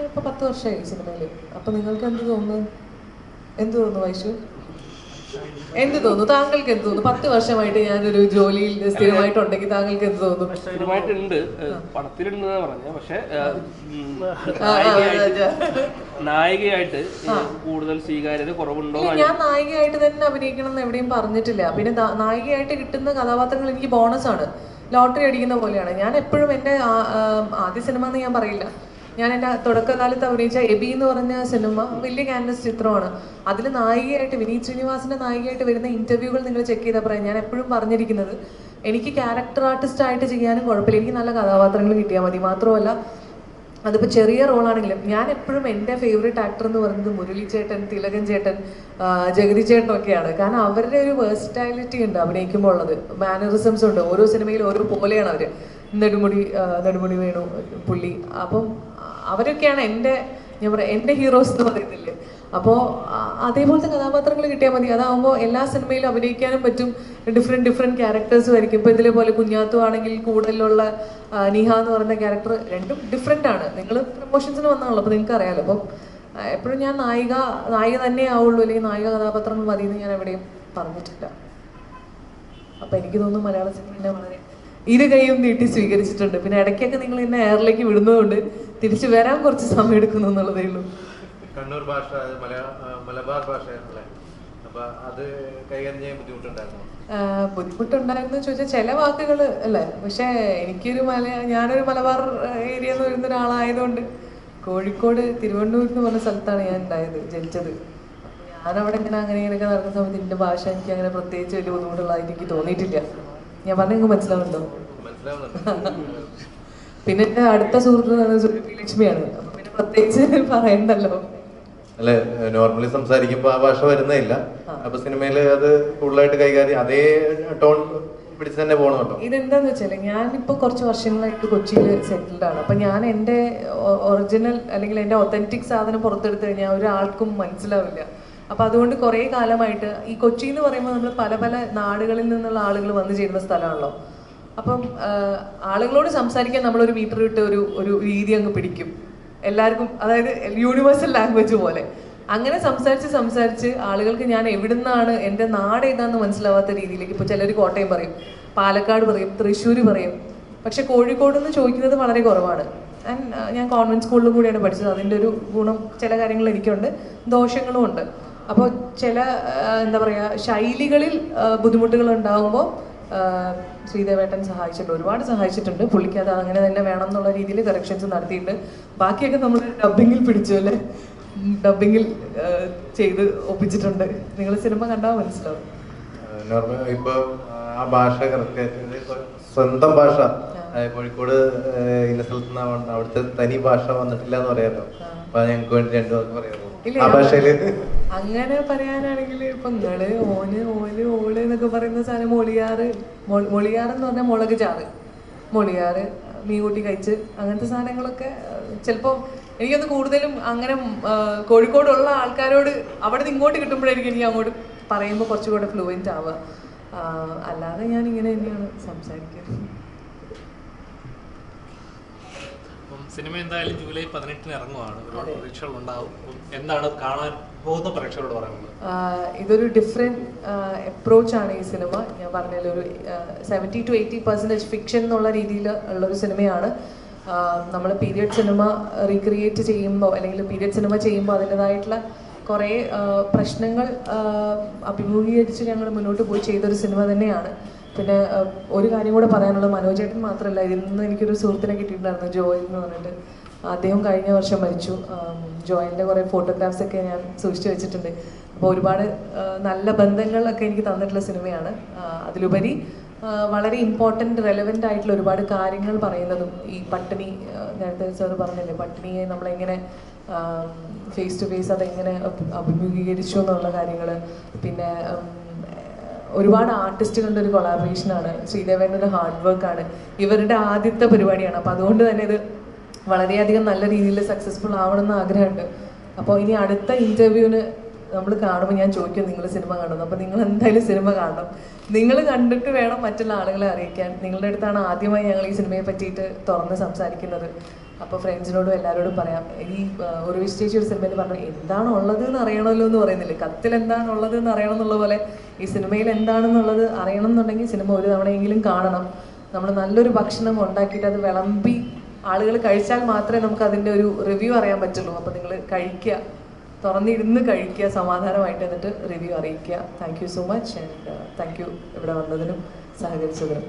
ഇപ്പൊ 10 വർഷമായി സിനിമയില്. അപ്പൊ നിങ്ങൾക്ക് എന്ത് തോന്നുന്നു വൈശു? എന്ത് തോന്നുന്നു താങ്കൾക്ക്? എന്ത് തോന്നുന്നു? 10 വർഷമായിട്ട് ഞാനൊരു ജോലിയിൽ സ്ഥിരമായിട്ടുണ്ടെങ്കിൽ താങ്കൾക്ക് എന്ത് തോന്നുന്നു? സ്ഥിരമായിട്ടുണ്ട്, പടത്തിലുണ്ടെന്നാ പറഞ്ഞ. പക്ഷെ നായികയായിട്ട് കൂടുതൽ സ്വീകാര്യത കുറവുണ്ടോ? ഞാൻ നായികയായിട്ട് തന്നെ അഭിനയിക്കണം എന്ന് എവിടെയും പറഞ്ഞിട്ടില്ല. പിന്നെ നായികയായിട്ട് കിട്ടുന്ന കഥാപാത്രങ്ങൾ എനിക്ക് ബോണസ് ആണ്, ലോട്ടറി അടിക്കുന്ന പോലെയാണ്. ഞാൻ എപ്പോഴും എൻ്റെ ആദ്യ സിനിമ എന്ന് ഞാൻ പറയില്ല, ഞാൻ എൻ്റെ തുടക്കകാലത്ത് അഭിനയിച്ച എബി എന്ന് പറഞ്ഞ സിനിമ വലിയ ക്യാൻവസ് ചിത്രമാണ്. അതിൽ നായികയായിട്ട് വിനീത് ശ്രീനിവാസിന്റെ നായികയായിട്ട് വരുന്ന ഇന്റർവ്യൂകൾ നിങ്ങൾ ചെക്ക് ചെയ്താൽ പറയാം, ഞാൻ എപ്പോഴും പറഞ്ഞിരിക്കുന്നത് എനിക്ക് ക്യാരക്ടർ ആർട്ടിസ്റ്റ് ആയിട്ട് ചെയ്യാനും കുഴപ്പമില്ല, എനിക്ക് നല്ല കഥാപാത്രങ്ങൾ കിട്ടിയാൽ മതി. മാത്രമല്ല അതിപ്പോൾ ചെറിയ റോളാണെങ്കിലും ഞാൻ എപ്പോഴും എൻ്റെ ഫേവറേറ്റ് ആക്ടർ എന്ന് പറയുന്നത് മുരളി ചേട്ടൻ, തിലകൻ ചേട്ടൻ, ജഗതി ചേട്ടൻ ഒക്കെയാണ്. കാരണം അവരുടെ ഒരു വേഴ്സ്റ്റാലിറ്റി ഉണ്ട് അഭിനയിക്കുമ്പോൾ ഉള്ളത്, മാനറിസംസ് ഉണ്ട്. ഓരോ സിനിമയിൽ ഓരോ പോലെയാണ് അവർ. നെടുമുടി വേണു പുള്ളി. അപ്പം അവരൊക്കെയാണ് എൻ്റെ ഹീറോസ് എന്ന് പറയുന്നില്ലേ. അപ്പോൾ അതേപോലത്തെ കഥാപാത്രങ്ങൾ കിട്ടിയാൽ മതി. അതാകുമ്പോൾ എല്ലാ സിനിമയിലും അഭിനയിക്കാനും പറ്റും. ഡിഫറെൻറ്റ് ക്യാരക്ടേഴ്സും ആയിരിക്കും. ഇപ്പോൾ ഇതിലെ കുഞ്ഞാത്തു ആണെങ്കിൽ കൂടുതലുള്ള നിഹ എന്ന് പറയുന്ന ക്യാരക്ടർ രണ്ടും ഡിഫറെൻ്റ് ആണ്. നിങ്ങൾ പ്രൊമോഷൻസിന് വന്നാണല്ലോ, അപ്പോൾ നിങ്ങൾക്ക് അറിയാമല്ലോ. അപ്പം എപ്പോഴും ഞാൻ നായിക തന്നെ ആവുള്ളൂ, അല്ലെങ്കിൽ നായിക കഥാപാത്രങ്ങൾ മതി എന്ന് ഞാൻ എവിടെയും പറഞ്ഞിട്ടില്ല. അപ്പം എനിക്ക് തോന്നുന്നു മലയാള സിനിമ വളരെ ഇരുകൈയും നീട്ടി സ്വീകരിച്ചിട്ടുണ്ട്. പിന്നെ ഇടയ്ക്കൊക്കെ നിങ്ങൾ എന്നെ എയറിലേക്ക് വിടുന്നതുകൊണ്ട് തിരിച്ചു വരാൻ കുറച്ച് സമയം എടുക്കുന്നു എന്നുള്ളതേ ഉള്ളൂ. കണ്ണൂർ ഭാഷ മലബാർ ഭാഷയാണല്ലേ, അപ്പൊ അത് കൈകാര്യം ചെയ്യാൻ ബുദ്ധിമുട്ടുണ്ടായിരുന്നു ചോദിച്ചാൽ ചില വാക്കുകൾ അല്ലേ. പക്ഷെ ഞാനൊരു മലബാർ ഏരിയ എന്ന് പറയുന്ന ഒരാളായതുകൊണ്ട് കോഴിക്കോട് തിരുവനന്തപുരം എന്ന് പറഞ്ഞ സ്ഥലത്താണ് ഞാൻ ജനിച്ചത്. ഞാനവിടെ അങ്ങനെയൊക്കെ നടക്കുന്ന സമയത്ത് എൻ്റെ ഭാഷ എനിക്ക് അങ്ങനെ പ്രത്യേകിച്ച് വലിയ ബുദ്ധിമുട്ടുള്ളതായിട്ട് എനിക്ക് തോന്നിയിട്ടില്ല. ഞാൻ പറഞ്ഞ നിങ്ങൾക്ക് മനസ്സിലാവുന്നുണ്ടോ? പിന്നെ എൻ്റെ അടുത്ത സുഹൃത്ത് സുരഭി ലക്ഷ്മിയാണ്, അപ്പൊ പിന്നെ പ്രത്യേകിച്ച് പറയണ്ടല്ലോ. അല്ലെ, നോർമലി സംസാരിക്കുമ്പോ ആ ഭാഷ വരുന്നില്ല. അപ്പൊ സിനിമയില് അത് കൂടുതലായിട്ട് കൈകാര്യം അതേ ടോൺ പിടിച്ച് തന്നെ പോകണമല്ലോ. ഇതെന്താന്ന് വെച്ചാല് ഞാനിപ്പോ കുറച്ച് വർഷങ്ങളായിട്ട് കൊച്ചിയിൽ സെറ്റിൽഡ് ആണ്. അപ്പൊ ഞാൻ എൻ്റെ ഒറിജിനൽ അല്ലെങ്കിൽ എൻ്റെ ഒത്തന്റിക് സാധനം പുറത്തെടുത്ത് കഴിഞ്ഞാൽ ഒരാൾക്കും മനസ്സിലാവില്ല. അപ്പൊ അതുകൊണ്ട് കുറെ കാലമായിട്ട് ഈ കൊച്ചി എന്ന് പറയുമ്പോൾ നമ്മൾ പല പല നാടുകളിൽ നിന്നുള്ള ആളുകൾ വന്നു ചേരുന്ന സ്ഥലമാണല്ലോ. അപ്പം ആളുകളോട് സംസാരിക്കാൻ നമ്മളൊരു മീറ്റർ വിട്ട് ഒരു രീതി അങ്ങ് പിടിക്കും എല്ലാവർക്കും, അതായത് യൂണിവേഴ്സൽ ലാംഗ്വേജ് പോലെ. അങ്ങനെ സംസാരിച്ച് ആളുകൾക്ക് ഞാൻ എവിടുന്നാണ്, എൻ്റെ നാട് ഏതാന്ന് മനസ്സിലാവാത്ത രീതിയിലേക്ക്, ഇപ്പോൾ ചിലർ കോട്ടയം പറയും, പാലക്കാട് പറയും, തൃശ്ശൂർ പറയും, പക്ഷെ കോഴിക്കോട് എന്ന് ചോദിക്കുന്നത് വളരെ കുറവാണ്. ആൻഡ് ഞാൻ കോൺവെന്റ് സ്കൂളിലും കൂടിയാണ് പഠിച്ചത്. അതിൻ്റെ ഒരു ഗുണം ചില കാര്യങ്ങൾ എനിക്കുണ്ട്, ദോഷങ്ങളും ഉണ്ട്. അപ്പോൾ ചില എന്താ പറയുക ശൈലികളിൽ ബുദ്ധിമുട്ടുകൾ ഉണ്ടാകുമ്പോൾ ശ്രീദേവേട്ടൻ സഹായിച്ചിട്ടുണ്ട്, ഒരുപാട് സഹായിച്ചിട്ടുണ്ട്. പുള്ളിക്ക് അത് അങ്ങനെ തന്നെ വേണം എന്നുള്ള രീതിയിൽ കറക്ഷൻസ് നടത്തിയിട്ട് ബാക്കിയൊക്കെ നമ്മൾ ഡബ്ബിങ്ങിൽ പിടിച്ചു അല്ലേ, ഡബ്ബിങ്ങിൽ ചെയ്ത് ഒപ്പിച്ചിട്ടുണ്ട്. നിങ്ങൾ സിനിമ കണ്ടാൽ മനസ്സിലാവും. നോർമൽ ഇപ്പൊ ആ ഭാഷ കറക്റ്റ് സ്വന്തം ഭാഷ കോഴിക്കോട് ഇന്ന സ്ഥലത്ത് നിന്നാണ്, അവിടുത്തെ തനി ഭാഷ വന്നിട്ടില്ല എന്ന് പറയാമല്ലോ. അപ്പൊ ഞങ്ങൾക്ക് വേണ്ടി രണ്ടു വാക്ക് പറയാമോ ആ ഭാഷയില്? അങ്ങനെ പറയാനാണെങ്കിൽ ഇപ്പൊ നിങ്ങള് ഓന് ഓല് ഓള് എന്നൊക്കെ പറയുന്ന സാധനം മൊളിയാറ് എന്ന് പറഞ്ഞാൽ മുളക് ചാറ്, മൊളിയാറ് മീൻ കൂട്ടി കഴിച്ച് അങ്ങനത്തെ സാധനങ്ങളൊക്കെ ചിലപ്പോൾ എനിക്കൊന്ന് കൂടുതലും അങ്ങനെ കോഴിക്കോടുള്ള ആൾക്കാരോട് അവിടെ നിന്ന് ഇങ്ങോട്ട് കിട്ടുമ്പോഴായിരിക്കും എനിക്ക് അങ്ങോട്ട് പറയുമ്പോൾ കുറച്ചുകൂടെ ഫ്ലുവൻ്റ് ആവുക. അല്ലാതെ ഞാൻ ഇങ്ങനെ തന്നെയാണ് സംസാരിക്കുന്നത്. സിനിമ എന്തായാലും ജൂലൈ 18 ഇറങ്ങുവാണ്, ഒരുപാട് പ്രതീക്ഷകൾ ഉണ്ടാവും. എന്താണ് കാണാൻ പോകുന്ന പ്രേക്ഷകരോട് പറയുന്നത്? ഇതൊരു ഡിഫറെൻറ്റ് അപ്രോച്ചാണ് ഈ സിനിമ. ഞാൻ പറഞ്ഞതിൽ ഒരു 70 to 80% ഫിക്ഷൻ എന്നുള്ള രീതിയിൽ ഉള്ളൊരു സിനിമയാണ്. നമ്മൾ പീരിയഡ് സിനിമ റീക്രിയേറ്റ് ചെയ്യുമ്പോൾ അല്ലെങ്കിൽ പീരിയഡ് സിനിമ ചെയ്യുമ്പോൾ അതിൻ്റെതായിട്ടുള്ള കുറേ പ്രശ്നങ്ങൾ അഭിമുഖീകരിച്ച് ഞങ്ങൾ മുന്നോട്ട് പോയി ചെയ്തൊരു സിനിമ തന്നെയാണ്. പിന്നെ ഒരു കാര്യം കൂടെ പറയാനുള്ളത്, മനോജേട്ടൻ മാത്രമല്ല, ഇതിൽ നിന്ന് എനിക്കൊരു സുഹൃത്തിനെ കിട്ടിയിട്ടുണ്ടായിരുന്നു, ജോയൽ എന്ന് പറഞ്ഞിട്ട്. അദ്ദേഹം കഴിഞ്ഞ വർഷം മരിച്ചു. ജോയലിൻ്റെ കുറേ ഫോട്ടോഗ്രാഫ്സ് ഒക്കെ ഞാൻ സൂക്ഷിച്ചു വെച്ചിട്ടുണ്ട്. അപ്പോൾ ഒരുപാട് നല്ല ബന്ധങ്ങളൊക്കെ എനിക്ക് തന്നിട്ടുള്ള സിനിമയാണ്. അതിലുപരി വളരെ ഇമ്പോർട്ടൻറ്റ് റെലവൻ്റ് ആയിട്ടുള്ള ഒരുപാട് കാര്യങ്ങൾ പറയുന്നതും, ഈ പട്ടിണി നേരത്തെ സാർ പറഞ്ഞില്ലേ, പട്ടിണിയെ നമ്മളെങ്ങനെ ഫേസ് ടു ഫേസ് അതെങ്ങനെ അഭിമുഖീകരിച്ചു എന്നുള്ള കാര്യങ്ങൾ, പിന്നെ ഒരുപാട് ആർട്ടിസ്റ്റുകളുടെ ഒരു കൊളാബറേഷനാണ്, ശ്രീദേവേൻ്റെ ഒരു ഹാർഡ് വർക്കാണ്, ഇവരുടെ ആദ്യത്തെ പരിപാടിയാണ്. അപ്പോൾ അതുകൊണ്ട് തന്നെ ഇത് വളരെയധികം നല്ല രീതിയിൽ സക്സസ്ഫുൾ ആവണമെന്ന് ആഗ്രഹമുണ്ട്. അപ്പോൾ ഇനി അടുത്ത ഇൻ്റർവ്യൂവിന് നമ്മൾ കാണുമ്പോൾ ഞാൻ ചോദിക്കും നിങ്ങൾ സിനിമ കാണുന്നു. അപ്പോൾ നിങ്ങൾ എന്തായാലും സിനിമ കാണണം. നിങ്ങൾ കണ്ടിട്ട് വേണം മറ്റുള്ള ആളുകളെ അറിയിക്കാൻ. നിങ്ങളുടെ അടുത്താണ് ആദ്യമായി ഞങ്ങൾ ഈ സിനിമയെ പറ്റിയിട്ട് തുറന്ന് സംസാരിക്കുന്നത്. അപ്പോൾ ഫ്രണ്ട്സിനോടും എല്ലാവരോടും പറയാം, ഈ ഒരു ചേച്ചി ഒരു സിനിമയിൽ പറഞ്ഞു എന്താണ് ഉള്ളത് എന്ന് അറിയണമല്ലോ എന്ന് പറയുന്നില്ലേ, കത്തിൽ എന്താണ് ഉള്ളത് എന്ന് അറിയണം എന്നുള്ള പോലെ ഈ സിനിമയിൽ എന്താണെന്നുള്ളത് അറിയണം എന്നുണ്ടെങ്കിൽ സിനിമ ഒരു തവണയെങ്കിലും കാണണം. നമ്മൾ നല്ലൊരു ഭക്ഷണം ഉണ്ടാക്കിയിട്ട് അത് വിളമ്പി ആളുകൾ കഴിച്ചാൽ മാത്രമേ നമുക്ക് അതിൻ്റെ ഒരു റിവ്യൂ അറിയാൻ പറ്റുള്ളൂ. അപ്പോൾ നിങ്ങൾ കഴിക്കുക, തുറന്നിരുന്ന് കഴിക്കുക സമാധാനമായിട്ട്, എന്നിട്ട് റിവ്യൂ അറിയിക്കുക. Thank you so much and thank you ഇവിടെ വന്നതിനും സഹകരിച്ചതിനും.